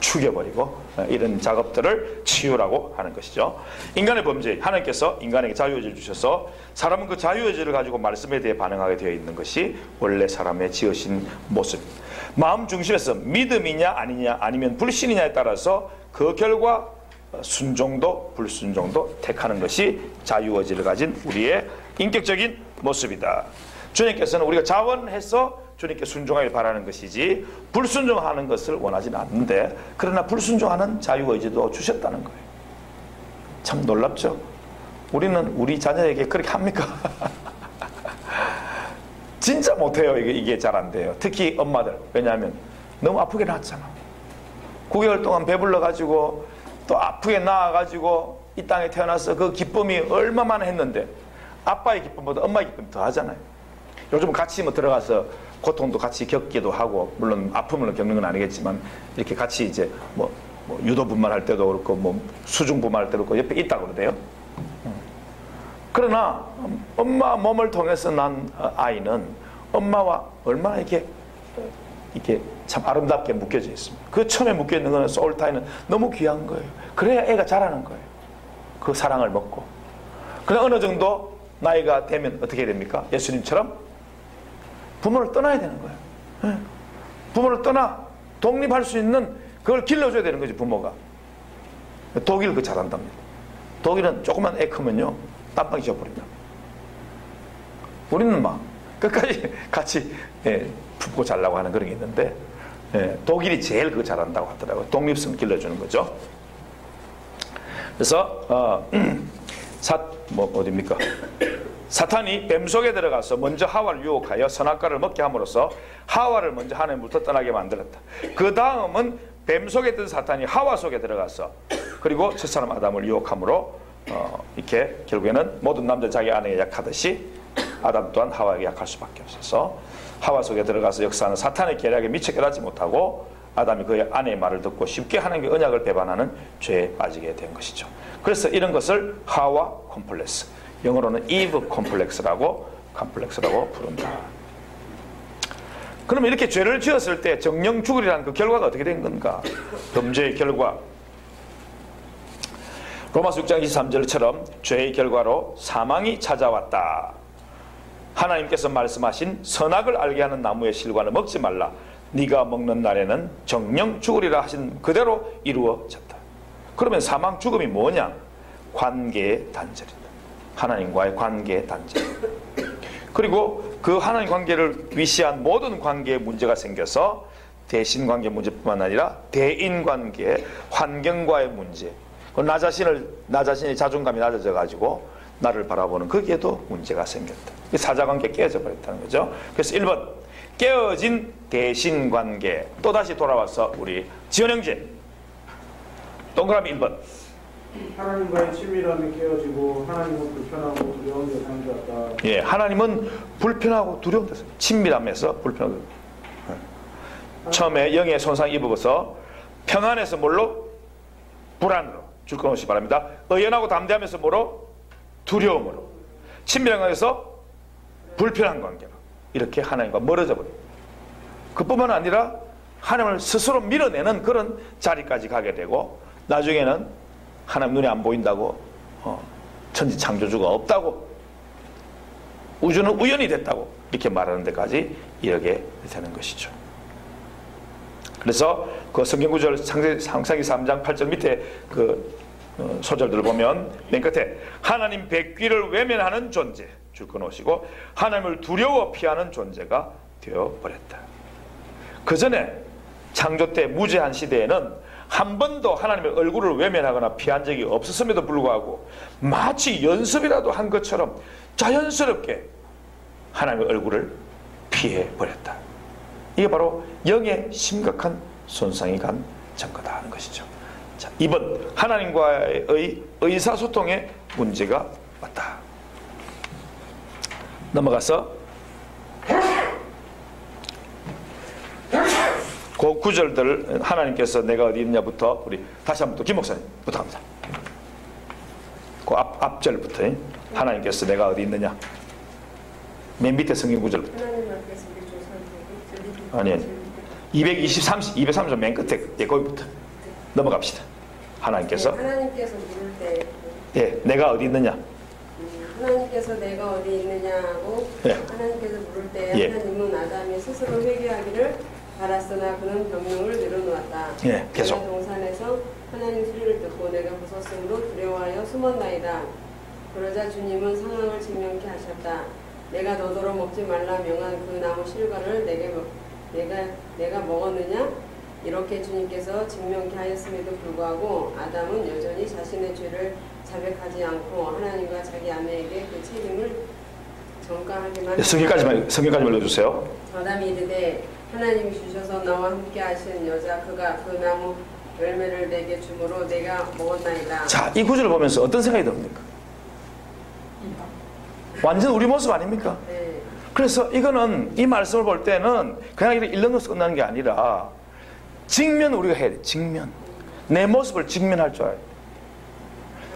죽여버리고 이런 작업들을 치유라고 하는 것이죠. 인간의 범죄, 하나님께서 인간에게 자유의지를 주셔서 사람은 그 자유의지를 가지고 말씀에 대해 반응하게 되어 있는 것이 원래 사람의 지으신 모습입니다. 마음 중심에서 믿음이냐 아니냐 아니면 불신이냐에 따라서 그 결과 순종도 불순종도 택하는 것이 자유의지를 가진 우리의 인격적인 모습이다. 주님께서는 우리가 자원해서 주님께 순종하길 바라는 것이지 불순종하는 것을 원하지는 않는데, 그러나 불순종하는 자유의지도 주셨다는 거예요. 참 놀랍죠? 우리는 우리 자녀에게 그렇게 합니까? 진짜 못해요. 이게 잘 안 돼요. 특히 엄마들. 왜냐하면 너무 아프게 낳았잖아. 9개월 동안 배불러가지고 또 아프게 낳아가지고 이 땅에 태어나서 그 기쁨이 얼마만 했는데, 아빠의 기쁨보다 엄마의 기쁨이 더 하잖아요. 요즘 같이 뭐 들어가서 고통도 같이 겪기도 하고, 물론 아픔을 겪는 건 아니겠지만 이렇게 같이 이제 뭐 유도분만할 때도 그렇고 뭐 수중분만할 때도 그렇고 옆에 있다고 그러대요. 그러나 엄마 몸을 통해서 난 아이는 엄마와 얼마나 이렇게 참 아름답게 묶여져 있습니다. 그 처음에 묶여 있는 거는 소울타이는 너무 귀한 거예요. 그래야 애가 자라는 거예요. 그 사랑을 먹고. 그러나 어느 정도 나이가 되면 어떻게 됩니까? 예수님처럼 부모를 떠나야 되는 거예요. 부모를 떠나 독립할 수 있는 그걸 길러줘야 되는 거지, 부모가. 독일 그 잘한답니다. 독일은 조그만 애 크면요 땀방이 져버린다. 우리는 막 끝까지 같이 품고 자라고 하는 그런 게 있는데, 독일이 제일 그거 잘한다고 하더라고요. 독립성 길러주는 거죠. 그래서 어디입니까? 사탄이 뱀 속에 들어가서 먼저 하와를 유혹하여 선악과를 먹게 함으로써 하와를 먼저 하나님부터 떠나게 만들었다. 그 다음은 뱀 속에 든 사탄이 하와 속에 들어가서 그리고 첫사람 아담을 유혹함으로 이렇게 결국에는 모든 남자 자기 아내에 약하듯이 아담 또한 하와에게 약할 수밖에 없어서 하와 속에 들어가서 역사하는 사탄의 계략에 미처 깨닫지 못하고 아담이 그의 아내의 말을 듣고 쉽게 하나님의 언약을 배반하는 죄에 빠지게 된 것이죠. 그래서 이런 것을 하와 콤플렉스, 영어로는 이브 콤플렉스라고 부른다. 그러면 이렇게 죄를 지었을 때 정령 죽으리라는 그 결과가 어떻게 된 건가? 범죄의 결과, 로마서 6장 23절처럼 죄의 결과로 사망이 찾아왔다. 하나님께서 말씀하신 선악을 알게 하는 나무의 실과는 먹지 말라. 네가 먹는 날에는 정령 죽으리라 하신 그대로 이루어졌다. 그러면 사망, 죽음이 뭐냐? 관계의 단절이다. 하나님과의 관계의 단절. 그리고 그 하나님 관계를 위시한 모든 관계에 문제가 생겨서 대신 관계 문제뿐만 아니라 대인 관계, 환경과의 문제, 나 자신의 자존감이 낮아져 가지고 나를 바라보는 거기에도 문제가 생겼다. 사자관계 깨어져 버렸다는 거죠. 그래서 1번 깨어진 대신관계. 또다시 돌아와서 우리 지원 형제 동그라미 1번. 하나님과의 친밀함이 깨어지고 하나님은 불편하고 두려운 대상이 되었다. 예, 하나님은 불편하고 두려운 대상. 친밀함에서 불편하고. 처음에 영의 손상 입어서 평안에서 뭘로? 불안으로 줄 것 없이 바랍니다. 의연하고 담대하면서 뭐로? 두려움으로. 친밀한 관계에서 불편한 관계로 이렇게 하나님과 멀어져 버려요. 그뿐만 아니라 하나님을 스스로 밀어내는 그런 자리까지 가게 되고, 나중에는 하나님 눈에 안 보인다고, 천지 창조주가 없다고, 우주는 우연이 됐다고 이렇게 말하는 데까지 이르게 되는 것이죠. 그래서 그 성경 구절 창세기 3장 8절 밑에 그 소절들을 보면 맨 끝에 하나님 백귀를 외면하는 존재 줄 끊으시고 하나님을 두려워 피하는 존재가 되어버렸다. 그 전에 창조 때 무죄한 시대에는 한 번도 하나님의 얼굴을 외면하거나 피한 적이 없었음에도 불구하고 마치 연습이라도 한 것처럼 자연스럽게 하나님의 얼굴을 피해버렸다. 이게 바로 영의 심각한 손상이 간 증거다 하는 것이죠. 자, 2번 하나님과의 의사소통에 문제가 왔다. 넘어가서 그 구절들 하나님께서 내가 어디 있냐부터 우리 다시 한번 또 김 목사님부터 합니다. 그 앞절부터 하나님께서 내가 어디 있느냐, 맨 밑에 성경 구절부터. 하나님 앞에서 우리 조상들이 아니 230 맨 끝에 거기부터 넘어갑시다. 하나님께서 하나님께서 물을 때 예, 내가 어디 있느냐. 하나님께서 내가 어디 있느냐고 예. 하나님께서 물을 때 예. 하나님은 아담이 스스로 회개하기를 바랐으나 그는 변명을 늘어놓았다. 예, 계속. 내가 동산에서 하나님 소리를 듣고 내가 벗었으므로 두려워하여 숨었나이다. 그러자 주님은 상황을 증명케 하셨다. 내가 너더러 먹지 말라 명한 그 나무 실과를 내가 먹었느냐? 이렇게 주님께서 증명케 하였음에도 불구하고 아담은 여전히 자신의 죄를 자백하지 않고 하나님과 자기 아내에게 그 책임을 전가하기만 성경까지만 읽어주세요. 아담이 이르되 하나님이 주셔서 나와 함께 하신 여자 그가 그 나무 열매를 내게 주므로 내가 먹었나이다. 자, 이 구절을 보면서 어떤 생각이 듭니까? 완전 우리 모습 아닙니까? 네. 그래서 이거는 이 말씀을 볼 때는 그냥 이렇게 읽는 것으로 끝나는 게 아니라 직면 우리가 해야 돼. 직면. 내 모습을 직면할 줄 알아야 돼.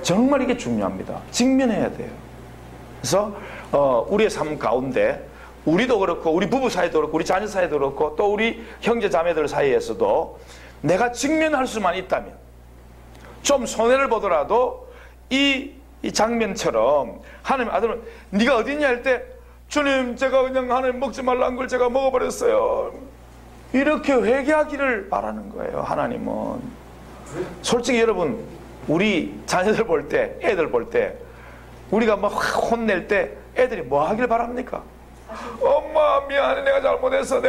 정말 이게 중요합니다. 직면해야 돼요. 그래서 우리의 삶 가운데 우리도 그렇고 우리 부부 사이도 그렇고 우리 자녀 사이도 그렇고 또 우리 형제 자매들 사이에서도 내가 직면할 수만 있다면 좀 손해를 보더라도 이 장면처럼 하나님 아들은 네가 어디냐 할 때 주님 제가 그냥 하나님 먹지 말라는 걸 제가 먹어버렸어요. 이렇게 회개하기를 바라는 거예요. 하나님은. 솔직히 여러분 우리 자녀들 볼 때 애들 볼 때 우리가 막 혼낼 때 애들이 뭐 하길 바랍니까? 엄마 미안해 내가 잘못했어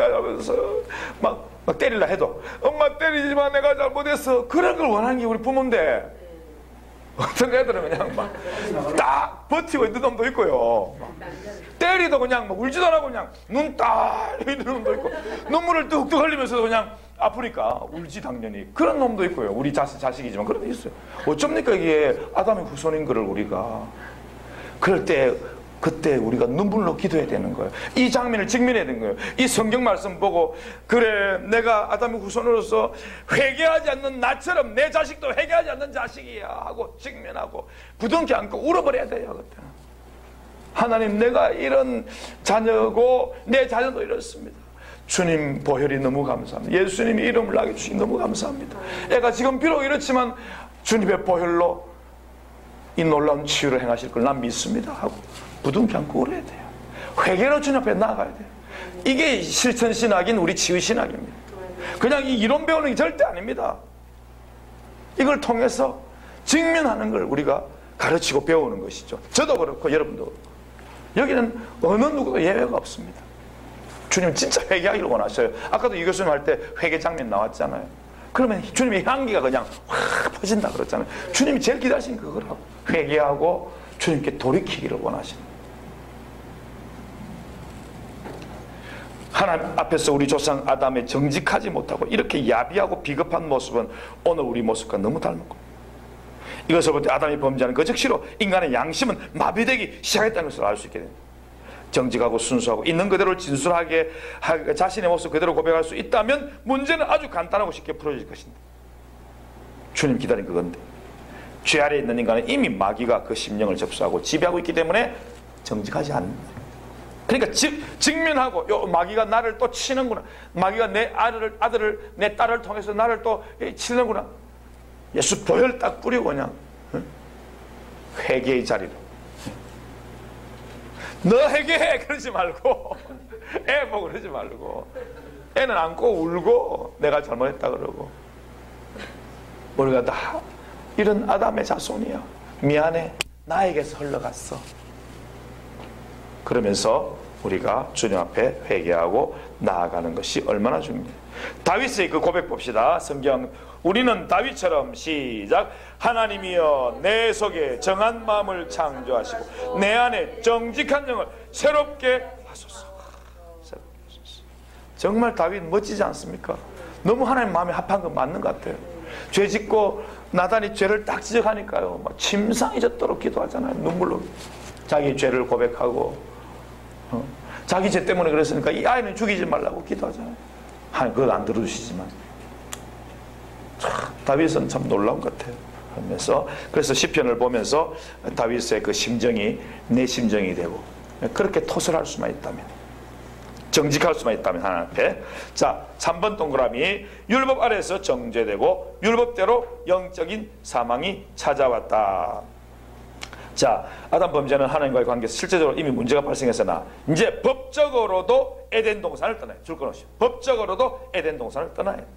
막 때리려 해도 엄마 때리지 마 내가 잘못했어 그런 걸 원하는 게 우리 부모인데 어떤 애들은 그냥 막 딱 버티고 있는 놈도 있고요. 때리도 그냥 막 울지도 않고 그냥 눈 딱 있는 놈도 있고 눈물을 뚝뚝 흘리면서도 그냥 아프니까 울지 당연히 그런 놈도 있고요. 우리 자식이지만 그런 게 있어요. 어쩝니까 이게 아담의 후손인 거를 우리가 그럴 때 그때 우리가 눈물로 기도해야 되는 거예요. 이 장면을 직면해야 되는 거예요. 이 성경 말씀 보고 그래 내가 아담의 후손으로서 회개하지 않는 나처럼 내 자식도 회개하지 않는 자식이야 하고 직면하고 부둥켜 안고 울어버려야 돼요. 그때는 하나님 내가 이런 자녀고 내 자녀도 이렇습니다. 주님 보혈이 너무 감사합니다. 예수님이 이름을 나게 주시니 너무 감사합니다. 애가 지금 비록 이렇지만 주님의 보혈로 이 놀라운 치유를 행하실 걸 난 믿습니다 하고 부둥켜 안고 울어야 돼요. 회개로 주님 앞에 나아가야 돼요. 이게 실천신학인 우리 치유신학입니다. 그냥 이 이론 배우는 게 절대 아닙니다. 이걸 통해서 직면하는 걸 우리가 가르치고 배우는 것이죠. 저도 그렇고 여러분도 그렇고. 여기는 어느 누구도 예외가 없습니다. 주님 진짜 회개하기를 원하셔요. 아까도 이 교수님 할 때 회개 장면 나왔잖아요. 그러면 주님의 향기가 그냥 확 퍼진다 그랬잖아요. 주님이 제일 기다리신 그거라고. 회개하고 주님께 돌이키기를 원하시는. 하나님 앞에서 우리 조상 아담의 정직하지 못하고 이렇게 야비하고 비겁한 모습은 오늘 우리 모습과 너무 닮은 겁니다. 이것을 볼 때 아담이 범죄하는 그 즉시로 인간의 양심은 마비되기 시작했다는 것을 알 수 있게 됩니다. 정직하고 순수하고 있는 그대로 진술하게 자신의 모습 그대로 고백할 수 있다면 문제는 아주 간단하고 쉽게 풀어질 것입니다. 주님 기다린 그건데 죄 아래에 있는 인간은 이미 마귀가 그 심령을 접수하고 지배하고 있기 때문에 정직하지 않는 거예요. 그러니까 직면하고 요 마귀가 나를 또 치는구나. 마귀가 내 아들을 내 딸을 통해서 나를 또 치는구나. 예수 보혈 딱 뿌리고 그냥 회개의 자리로 너 회개해 그러지 말고 애 보고 그러지 말고 애는 안고 울고 내가 잘못했다 그러고 우리가 다 이런 아담의 자손이야. 미안해 나에게서 흘러갔어. 그러면서 우리가 주님 앞에 회개하고 나아가는 것이 얼마나 중요해요. 다윗의 그 고백 봅시다. 성경 우리는 다윗처럼 시작 하나님이여 내 속에 정한 마음을 창조하시고 내 안에 정직한 영을 새롭게 하소서. 정말 다윗 멋지지 않습니까? 너무 하나님 마음에 합한 건 맞는 것 같아요. 죄 짓고 나단이 죄를 딱 지적하니까요 막 침상이 젖도록 기도하잖아요. 눈물로 자기 죄를 고백하고 자기 죄 때문에 그랬으니까 이 아이는 죽이지 말라고 기도하잖아요. 하나님 그걸 안 들어주시지만 다윗은 참 놀라운 것 같아요. 그래서 시편을 보면서 다윗의 그 심정이 내 심정이 되고 그렇게 토설할 수만 있다면 정직할 수만 있다면 하나님 앞에 자 3번 동그라미 율법 아래에서 정죄되고 율법대로 영적인 사망이 찾아왔다. 자 아담 범죄는 하나님과의 관계에서 실제적으로 이미 문제가 발생했으나 이제 법적으로도 에덴 동산을 떠나야 줄 건 없이 법적으로도 에덴 동산을 떠나야 한다.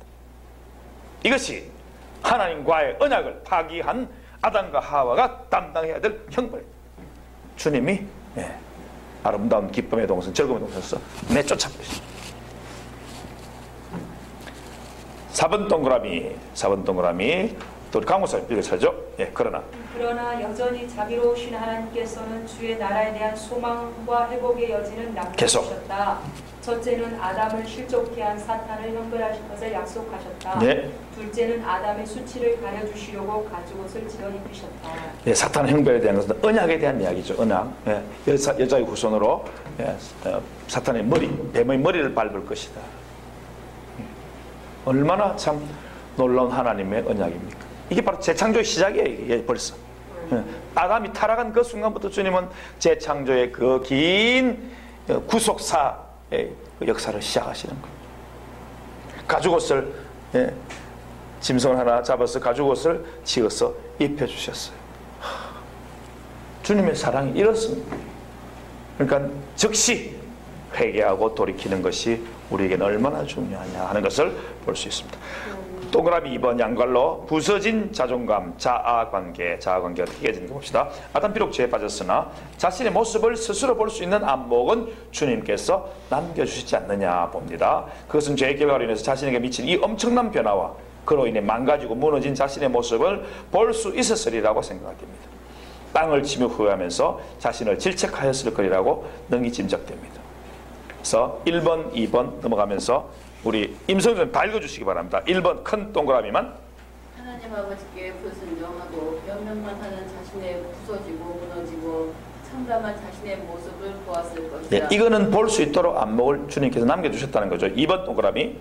이것이 하나님과의 언약을 파기한 아담과 하와가 담당해야 될 형벌입니다. 주님이 아름다운 기쁨의 동산, 즐거움의 동산에서 내쫓아버렸어요. 4번 동그라미 또 우리 강호사님 읽어차죠. 예, 그러나 여전히 자비로우신 하나님께서는 주의 나라에 대한 소망과 회복의 여지는 남겨주셨다. 첫째는 아담을 실족케 한 사탄을 형벌하실 것을 약속하셨다. 네. 둘째는 아담의 수치를 가려주시려고 가죽옷을 지어 입히셨다. 예, 사탄 형벌에 대한 것은 언약에 대한 이야기죠. 언약. 예, 여자의 후손으로 사탄의 뱀의 머리를 밟을 것이다. 얼마나 참 놀라운 하나님의 언약입니까? 이게 바로 재창조의 시작이에요. 이게 벌써. 아담이 타락한 그 순간부터 주님은 재창조의 그 긴 구속사의 역사를 시작하시는 거예요. 가죽옷을, 짐승을 하나 잡아서 가죽옷을 지어서 입혀주셨어요. 주님의 사랑이 이렇습니다. 그러니까 즉시 회개하고 돌이키는 것이 우리에게는 얼마나 중요하냐 하는 것을 볼 수 있습니다. 동그라미 2번 양갈로 부서진 자존감, 자아관계가 어떻게 해지는가 봅시다. 아담 비록 죄에 빠졌으나 자신의 모습을 스스로 볼 수 있는 안목은 주님께서 남겨주시지 않느냐 봅니다. 그것은 죄의 결과로 인해서 자신에게 미친 이 엄청난 변화와 그로 인해 망가지고 무너진 자신의 모습을 볼 수 있었으리라고 생각됩니다. 땅을 치며 후회하면서 자신을 질책하였을 거리라고 능히 짐작됩니다. 그래서 1번, 2번 넘어가면서 우리 임성준 다 읽어주시기 바랍니다. 1번 큰 동그라미만 하나님 아버지께 불순종하고 변명만 하는 자신의 부서지고 무너지고 참담한 자신의 모습을 보았을 것이다. 이거는 볼 수 있도록 안목을 주님께서 남겨주셨다는 거죠. 2번 동그라미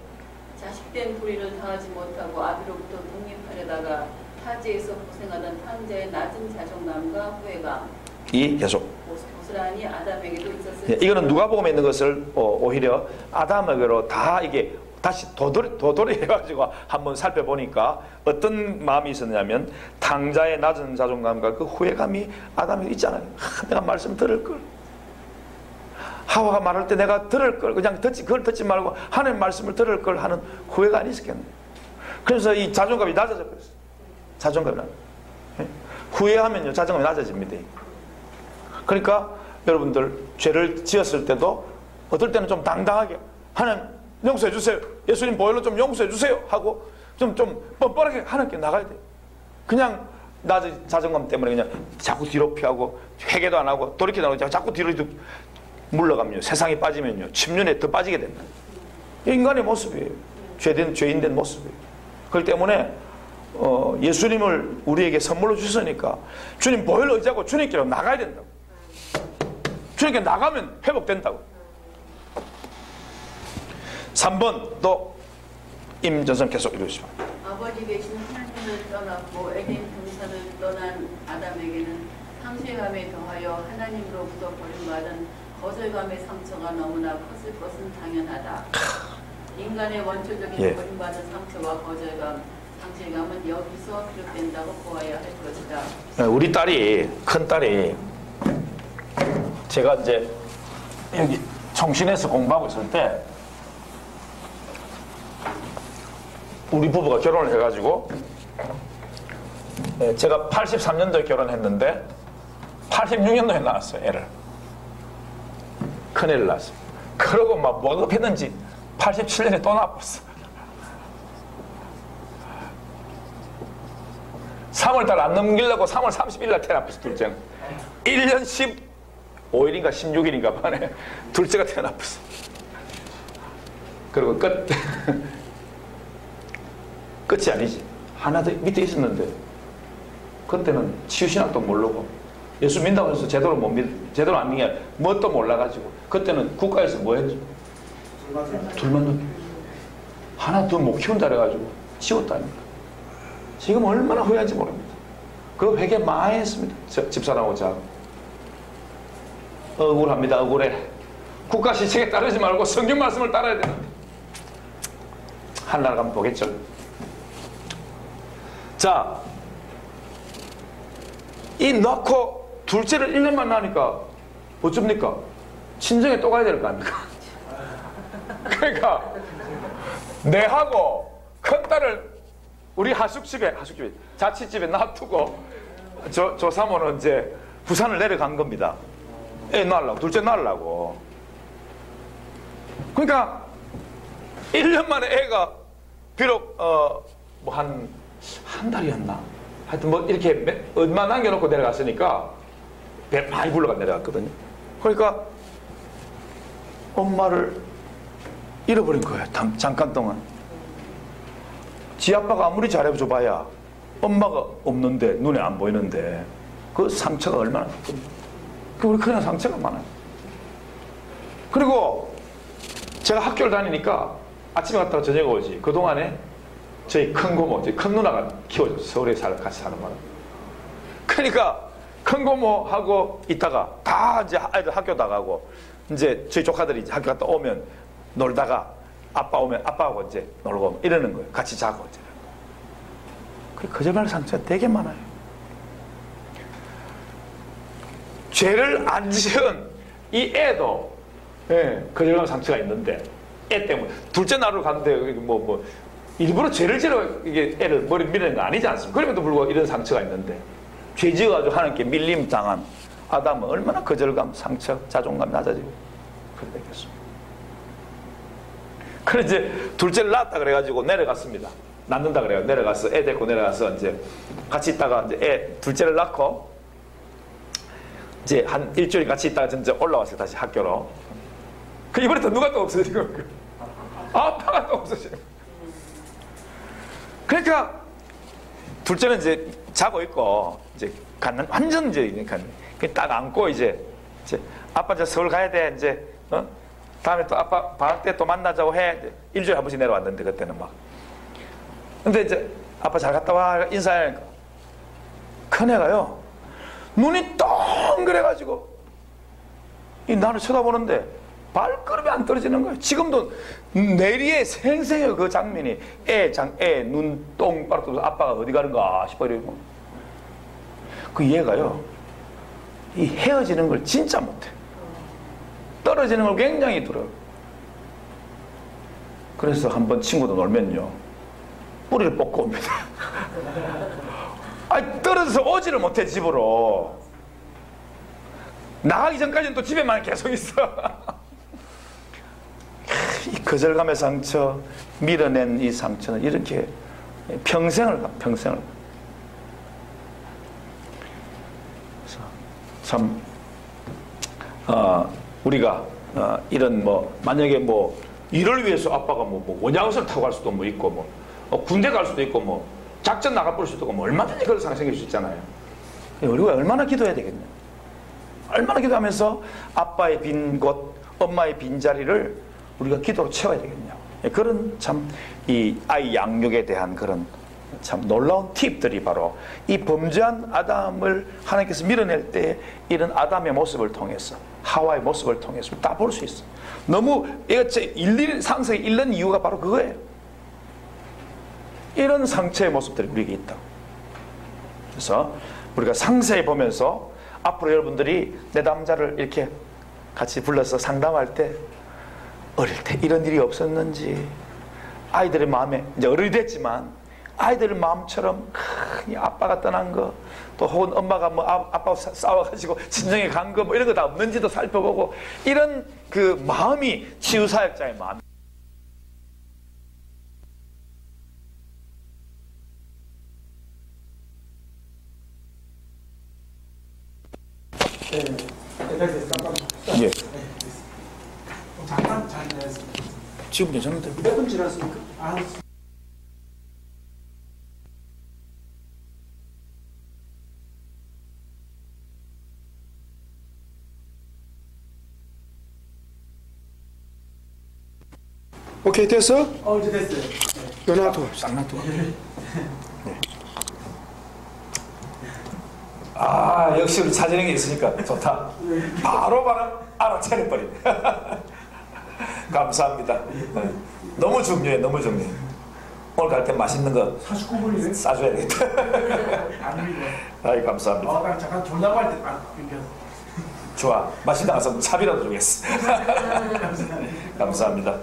자식된 불의를 당하지 못하고 아비로부터 독립하려다가 타지에서 고생하던 탕자의 낮은 자존감과 후회감 이 계속 고스란히 아담에게도 있었을 이거는 누가복음에 있는 것을 오히려 아담에게로 다 이게 다시 도돌이 해가지고 한번 살펴보니까 어떤 마음이 있었냐면 탕자의 낮은 자존감과 그 후회감이 아담에게 있잖아요. 내가 말씀 들을 걸, 하와가 말할 때 내가 들을 걸, 그냥 그걸 듣지 말고 하나님 말씀을 들을 걸 하는 후회가 안 있었겠네. 그래서 이 자존감이 낮아져 버렸어요. 자존감이 후회하면요 자존감이 낮아집니다. 그러니까 여러분들 죄를 지었을 때도 어떨 때는 좀 당당하게 하나님 용서해 주세요, 예수님 보혈로 좀 용서해 주세요 하고 좀 뻔뻔하게 하나님께 나가야 돼요. 그냥 낮은 자존감 때문에 그냥 자꾸 뒤로 피하고 회개도 안 하고 돌이키도 안 하고 자꾸 뒤로 물러가면요 세상에 빠지면요 침륜에 더 빠지게 된다. 인간의 모습이에요. 죄인 된 모습이에요. 그렇기 때문에 예수님을 우리에게 선물로 주셨으니까 주님 보혈로 의지하고 주님께로 나가야 된다고. 주님께 나가면 회복된다고. 3번 또 임전선 계속 읽으시죠. 아버지 계신 하나님을 떠났고 에덴 동산을 떠난 아담에게는 상실감에 더하여 하나님으로부터 버림받은 거절감의 상처가 너무나 컸을 것은 당연하다. 인간의 원초적인 버림받은 상처와 거절감, 상실감은 여기서 비롯된다고 보아야 할 것이다. 우리 딸이, 큰 딸이 제가 이제 여기 총신에서 공부하고 있을 때 우리 부부가 결혼을 해가지고 제가 83년도에 결혼했는데 86년도에 낳았어요. 애를. 큰애를 낳았어요. 그러고 막 뭐가 했는지 87년에 또 낳았어. 3월달 안 넘기려고 3월 30일날 태어났어. 둘째는 1년 15일인가 16일인가 만에 둘째가 태어났어. 그리고 끝이 아니지. 하나 더 밑에 있었는데 그때는 치유신학도 모르고 예수 믿는다고 해서 제대로 안 믿는 게 뭣도 몰라가지고 그때는 국가에서 뭐 했죠? 둘만 넘겨. 하나 더 못 키운다 그래가지고 치웠다니까. 지금 얼마나 후회한지 모릅니다. 그 회개 많이 했습니다. 집사람하고 저 억울합니다. 억울해. 국가 시책에 따르지 말고 성경 말씀을 따라야 되는데 한나라 가면 보겠죠. 자, 이 낳고 둘째를 1년만 나니까 어쩝니까? 친정에 또 가야 될 거 아닙니까? 그러니까 내하고 큰딸을 우리 하숙집에 자취집에 놔두고 저 사모는 이제 부산을 내려간 겁니다. 애 낳으려고, 둘째 낳으려고. 그러니까 1년 만에 애가 비록 뭐 한 달이었나? 하여튼 뭐 이렇게 얼마 남겨놓고 내려갔으니까 배 많이 굴러가 내려갔거든요. 그러니까 엄마를 잃어버린 거예요. 잠깐 동안. 지 아빠가 아무리 잘해줘봐야 엄마가 없는데, 눈에 안 보이는데 그 상처가 얼마나 큽니까? 우리 그냥 상처가 많아요. 그리고 제가 학교를 다니니까 아침에 갔다가 저녁에 오지. 그동안에 저희 큰 고모, 저희 큰 누나가 키워줬어요. 서울에 같이 사는 거라. 그러니까 큰 고모하고 있다가 다 이제 아이들 학교 나가고, 이제 저희 조카들이 이제 학교 갔다 오면 놀다가 아빠 오면 아빠하고 이제 놀고 이러는 거예요. 같이 자고 이제. 그 거짓말 상처가 되게 많아요. 죄를 안 지은 이 애도 거짓말 상처가 있는데, 애 때문에 둘째 나라로 갔는데 뭐 일부러 죄를 지러 이게 애를 머리 밀는 거 아니지 않습니까? 그럼에도 불구하고 이런 상처가 있는데, 죄 지어가지고 하나님께 밀림 당한 아담은 얼마나 거절감, 상처, 자존감 낮아지고 그래 되겠습니까? 그래 이제 둘째를 낳았다 그래가지고 내려갔습니다. 낳는다 그래요. 내려가서 애 데리고 내려가서 이제 같이 있다가 이제 애 둘째를 낳고 이제 한 일주일 같이 있다가 이제 올라왔어요. 다시 학교로. 그 이번에 또 누가 또 없어지고 아빠가 또 없어지고. 그러니까 둘째는 이제 자고 있고 이제 완전 이제 딱 안고 이제 아빠 이제 서울 가야 돼 이제 다음에 또 아빠 방학 때 또 만나자고 해. 일주일에 한 번씩 내려왔는데 그때는 막. 근데 이제 아빠 잘 갔다 와 인사하니까 큰애가요 눈이 동그래가지고 이 나를 쳐다보는데 발걸음이 안 떨어지는 거예요. 지금도 내리에 생생해요. 그 장면이. 애 눈똥 빨아도 아빠가 어디 가는가 싶어 이러고. 그 얘가요 이 헤어지는 걸 진짜 못해. 떨어지는 걸 굉장히 들어요. 그래서 한번 친구도 놀면요 뿌리를 뽑고 옵니다. 아니 떨어져서 오지를 못해 집으로. 나가기 전까지는 또 집에만 계속 있어. 이 거절감의 상처, 밀어낸 이 상처는 이렇게 평생을 가. 그래서 참 우리가 이런 만약에 일을 위해서 아빠가 원양어선을 타고 갈 수도 있고 군대 갈 수도 있고 작전 나가 볼 수도 있고 얼마든지 그런 상황이 생길 수 있잖아요. 우리가 얼마나 기도해야 되겠냐. 얼마나 기도하면서 아빠의 빈 곳, 엄마의 빈자리를 우리가 기도로 채워야 되겠냐. 그런 참 이 아이 양육에 대한 그런 참 놀라운 팁들이 바로 이 범죄한 아담을 하나님께서 밀어낼 때 이런 아담의 모습을 통해서, 하와의 모습을 통해서 다 볼 수 있어요. 너무 상세히 읽는 이유가 바로 그거예요. 이런 상처의 모습들이 우리에게 있다. 그래서 우리가 상세히 보면서 앞으로 여러분들이 내 남자를 이렇게 같이 불러서 상담할 때 어릴 때 이런 일이 없었는지, 아이들의 마음에 이제 어른이 됐지만 아이들 마음처럼 아빠가 떠난 거, 또 혹은 엄마가 아빠하고 싸워가지고 친정에 간 거 이런 거 다 없는지도 살펴보고, 이런 그 마음이 치유사역자의 마음. 예. 잠깐 잘 내렸습니다. 지금 괜찮은데? 몇 분 지났습니까? 오케이 됐어? 이제 됐어요. 요 놔둬, 싹 놔둬. 네. 아 역시 우리 찾는 게 있으니까 좋다. 바로 알아차려버린. 감사합니다. 네. 너무 중요해, 너무 중요해. 오늘 갈 때 맛있는 거 49분이네. 싸줘야 되겠다. 아닙니다. 아이 감사합니다. 잠깐 졸라고 할때 좋아, 맛있는 거 가서 차비라도 주겠어. 감사합니다.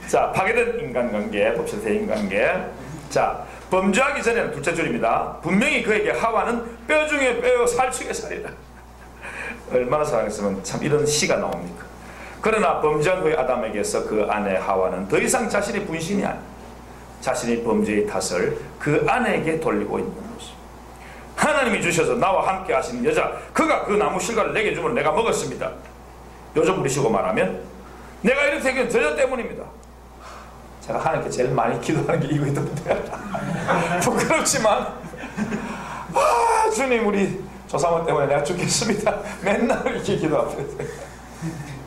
자, 파괴된 인간관계 봅시다. 대인관계. 자, 범죄하기 전에는 둘째 줄입니다. 분명히 그에게 하와는 뼈 중에 뼈요 살 중에 살이다. 얼마나 사랑했으면 참 이런 시가 나옵니까? 그러나 범죄한 후에 아담에게서 그 아내 하와는 더 이상 자신의 분신이 아니야. 자신의 범죄의 탓을 그 아내에게 돌리고 있는 것입니다. 하나님이 주셔서 나와 함께 하시는 여자, 그가 그 나무 실과를 내게 주면 내가 먹었습니다. 요즘 부리시고 말하면 내가 이렇게 된 건 저 여자 때문입니다. 제가 하나님께 제일 많이 기도하는 게 이거 있던데 부끄럽지만 주님 우리 조사모 때문에 내가 죽겠습니다. 맨날 이렇게 기도합니다.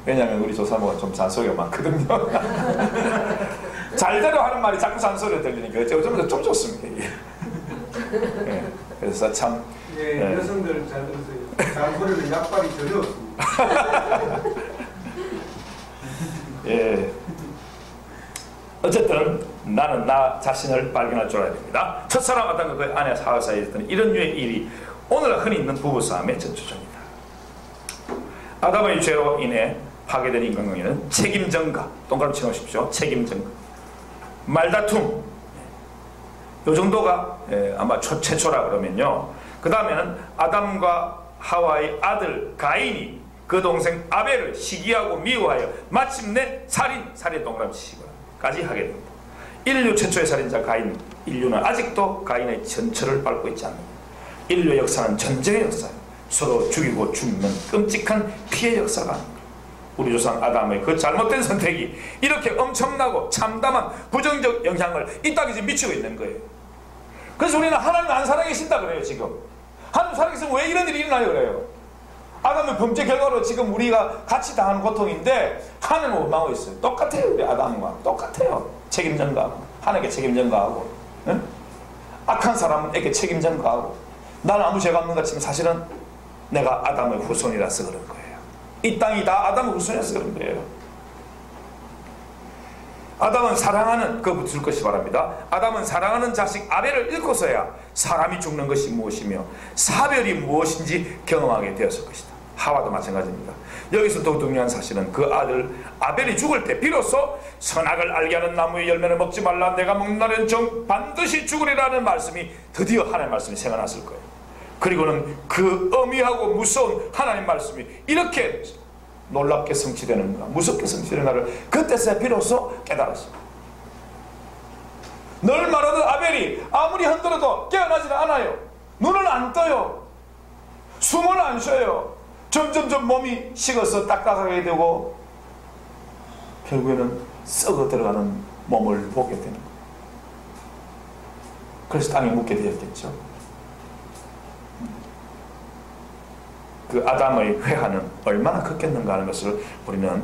왜냐하면 우리 조사모가 좀 잔소리가 많거든요. 잘대로 하는 말이 자꾸 잔소리가 들리니까 어쩌면 좀 좋습니다. 이게. 네, 그래서 참 예, 여성들 잘 들으세요. 잔소리는 약발이 전혀 없습니다. 예. 어쨌든 나는 나 자신을 발견할 줄 알아야 됩니다. 첫사랑 아담과 그의 아내 하와 사이에 있던 이런 류의 일이 오늘 흔히 있는 부부싸움의 전초점이다. 아담의 죄로 인해 파괴된 인간관계는 책임전가, 동그라미 쳐놓으십시오. 책임전가, 말다툼, 요 정도가 아마 최초라 그러면요. 그 다음에는 아담과 하와의 아들 가인이 그 동생 아벨을 시기하고 미워하여 마침내 살인 동그라미 치기까지 하게 됩니다. 인류 최초의 살인자 가인, 인류는 아직도 가인의 전철을 밟고 있지 않습니다. 인류의 역사는 전쟁의 역사예요. 서로 죽이고 죽는 끔찍한 피해 역사가 아닙니다. 우리 조상 아담의 그 잘못된 선택이 이렇게 엄청나고 참담한 부정적 영향을 이 땅에 지금 미치고 있는 거예요. 그래서 우리는 하나님 안 살아계신다 그래요. 지금 하나님 살아계시면 왜 이런 일이 일어나요 그래요. 아담의 범죄 결과로 지금 우리가 같이 당하는 고통인데 하나님은 원망하고 있어요. 똑같아요. 우리 아담과 똑같아요. 책임 전가하고 하나님께 책임 전가하고, 응? 악한 사람에게 책임 전가하고, 나는 아무 죄가 없는 것 같지만 사실은 내가 아담의 후손이라서 그런 거예요. 이 땅이 다 아담의 후손이라서 그런 거예요. 아담은 사랑하는, 그거 붙일 것이 바랍니다. 아담은 사랑하는 자식 아벨을 잃고서야 사람이 죽는 것이 무엇이며 사별이 무엇인지 경험하게 되었을 것이다. 하와도 마찬가지입니다. 여기서 더 중요한 사실은 그 아들 아벨이 죽을 때 비로소 선악을 알게 하는 나무의 열매를 먹지 말라, 내가 먹는 날에는 반드시 죽으리라는 말씀이 드디어 하나님의 말씀이 생각났을 거예요. 그리고는 그 엄미하고 무서운 하나님 말씀이 이렇게 놀랍게 성취되는구나, 무섭게 성취되는 날을 그때서야 비로소 깨달았습니다. 늘 말하던 아벨이 아무리 흔들어도 깨어나지는 않아요. 눈을 안 떠요. 숨을 안 쉬어요. 점점점 몸이 식어서 딱딱하게 되고 결국에는 썩어 들어가는 몸을 보게 되는 거예요. 그래서 땅에 묻게 되었겠죠. 그 아담의 회한은 얼마나 컸겠는가 하는 것을 우리는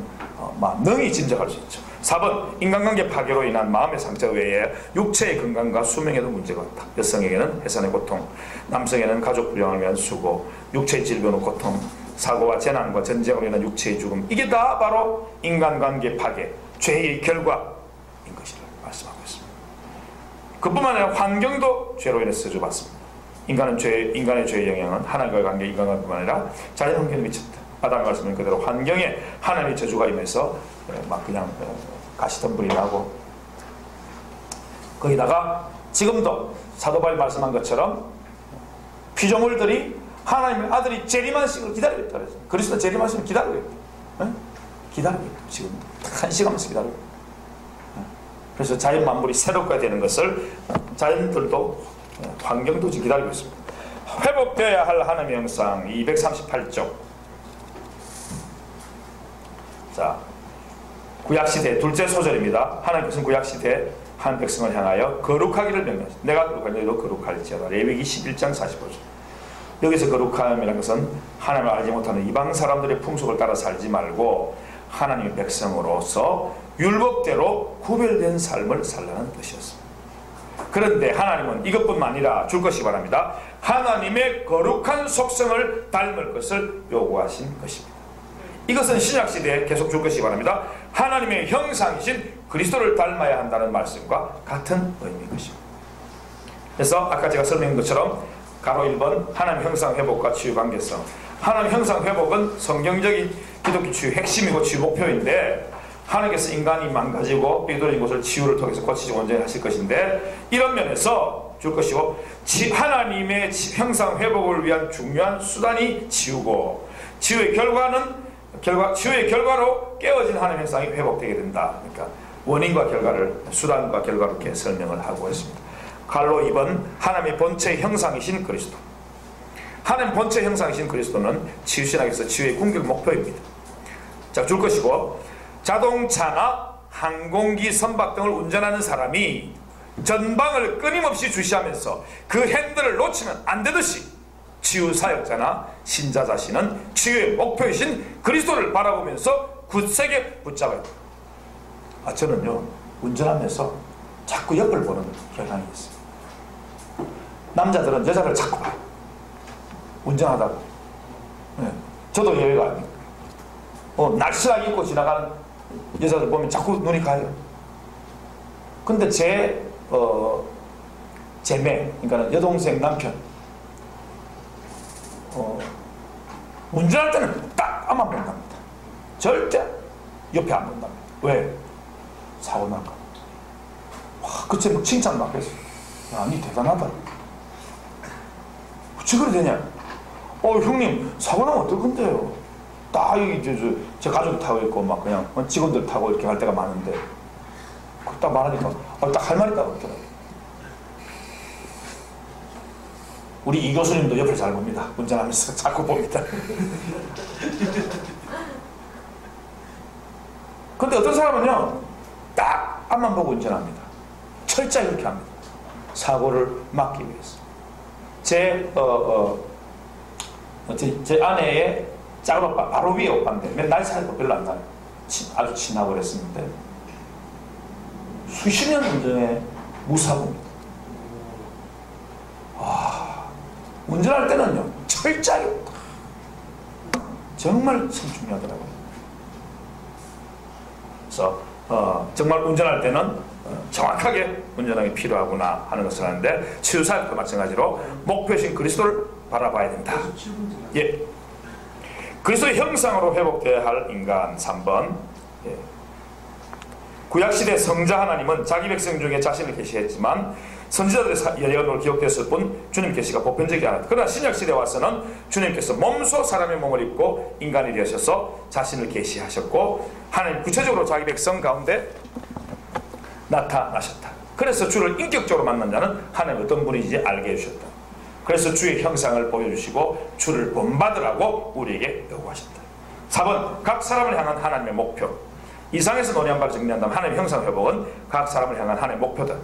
능히 짐작할 수 있죠. 4번, 인간관계 파괴로 인한 마음의 상처 외에 육체의 건강과 수명에도 문제가 있다. 여성에게는 해산의 고통, 남성에게는 가족 불량을 위한 수고, 육체의 질병의 고통, 사고와 재난과 전쟁으로 인한 육체의 죽음, 이게 다 바로 인간관계 파괴, 죄의 결과인 것이라고 말씀하고 있습니다. 그뿐만 아니라 환경도 죄로 인해서 저주받습니다. 인간의 죄의 영향은 하나님과의 관계, 인간관계뿐만 아니라 자연환경에 미쳤다. 아담의 말씀은 그대로 환경에 하나님의 저주가 임해서 막 그냥 가시덤불이 나고, 거기다가 지금도 사도 바울이 말씀한 것처럼 피조물들이 하나님의 아들이 재림하시기를 기다리고 있다 그랬어요. 그리스도 재림하시기를 기다리고 있다. 기다리고 있다. 지금 한 시간씩 기다리고 있다. 그래서 자연 만물이 새롭게 되는 것을 자연들도 환경도 지금 기다리고 있습니다. 회복되어야 할 하나님의 형상 238쪽. 자, 구약시대 둘째 소절입니다. 하나님께서는 구약시대 한 백성을 향하여 거룩하기를 명령하셨다. 내가 거룩하니 너희도 거룩할지어다. 레위기 11장 45절. 여기서 거룩함이라는 것은 하나님을 알지 못하는 이방 사람들의 풍속을 따라 살지 말고 하나님의 백성으로서 율법대로 구별된 삶을 살라는 뜻이었습니다. 그런데 하나님은 이것뿐만 아니라 줄 것이 바랍니다. 하나님의 거룩한 속성을 닮을 것을 요구하신 것입니다. 이것은 신약시대에 계속 줄 것이 바랍니다. 하나님의 형상이신 그리스도를 닮아야 한다는 말씀과 같은 의미인 것입니다. 그래서 아까 제가 설명한 것처럼 가로 1번 하나님 형상 회복과 치유 관계성. 하나님 형상 회복은 성경적인 기독교 치유 핵심이고 치유 목표인데, 하나님께서 인간이 망가지고 삐뚤어진 곳을 치유를 통해서 고치지 온전히 하실 것인데, 이런 면에서 줄 것이고 하나님의 형상 회복을 위한 중요한 수단이 치유고 치유의 결과로 깨어진 하나님의 형상이 회복되게 된다. 그러니까 원인과 결과를 수단과 결과로 이렇게 설명을 하고 있습니다. 갈로 2번 하나님의 본체의 형상이신 그리스도. 하나님 본체의 형상이신 그리스도는 치유신학에서 치유의 궁극 목표입니다. 자, 줄 것이고 자동차나 항공기, 선박 등을 운전하는 사람이 전방을 끊임없이 주시하면서 그 핸들을 놓치면 안 되듯이 치유사역자나 신자 자신은 치유의 목표이신 그리스도를 바라보면서 굳세게 붙잡아야 됩니다. 저는요 운전하면서 자꾸 옆을 보는 경향이 있어요. 남자들은 여자를 자꾸 봐요. 운전하다가. 네. 저도 예외가 아닙니다. 날씬하게 입고 지나가는 여자들 보면 자꾸 눈이 가요. 근데 제 매, 그러니까 여동생 남편, 운전할 때는 딱 앞만 본답니다. 절대 옆에 안 본답니다. 왜? 사고 날까? 와, 그때 막 칭찬 막 했어요. 야, 니 대단하다. 어찌 그래 되냐? 형님, 사고 나면 어떨 건데요? 딱, 제 가족이 타고 있고, 막 그냥 직원들 타고 이렇게 갈 때가 많은데, 딱 말하니까, 딱 할 말 있다고 그러더라고요. 우리 이 교수님도 옆을 잘 봅니다. 운전하면서 자꾸 봅니다. 근데 어떤 사람은요, 딱 앞만 보고 운전합니다. 철저히 그렇게 합니다. 사고를 막기 위해서. 제 아내의 작은 오빠, 바로 위에 오빠인데, 맨날 차이가 별로 안 나요. 아주 친하고 그랬었는데, 수십 년 운전에 무사고입니다. 운전할 때는요, 철저하게 정말 참 중요하더라고요. 그래서 정말 운전할 때는 정확하게 운전하기 필요하구나 하는 것을 하는데 치유사역도 마찬가지로 목표이신 그리스도를 바라봐야 된다. 예. 그리스도의 형상으로 회복되어야 할 인간 3번. 예. 구약시대 성자 하나님은 자기 백성 중에 자신을 계시했지만 선지자들의 예언으로 기록됐을 뿐 주님 계시가 보편적이 않았다. 그러나 신약시대에 와서는 주님께서 몸소 사람의 몸을 입고 인간이 되셔서 자신을 계시하셨고 하나님 구체적으로 자기 백성 가운데 나타나셨다. 그래서 주를 인격적으로 만난 자는 하나님 어떤 분인지 알게 해주셨다. 그래서 주의 형상을 보여주시고 주를 본받으라고 우리에게 요구하셨다. 4번 각 사람을 향한 하나님의 목표. 이상에서 논의한 바를 정리한다면 하나님의 형상 회복은 각 사람을 향한 하나님의 목표다.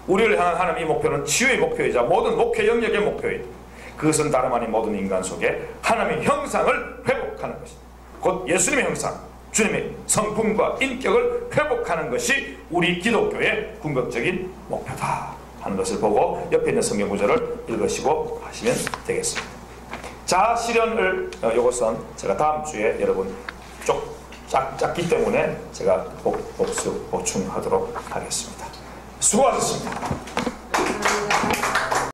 우리를 향한 하나님의 목표는 치유의 목표이자 모든 목회 영역의 목표이다. 그것은 다름 아닌 모든 인간 속에 하나님의 형상을 회복하는 것이다. 곧 예수님의 형상, 주님의 성품과 인격을 회복하는 것이 우리 기독교의 궁극적인 목표다 하는 것을 보고 옆에 있는 성경 구절을 읽으시고 하시면 되겠습니다. 자, 실현을 이것은 제가 다음 주에 여러분 작기 때문에 제가 보충하도록 하겠습니다. 수고하셨습니다.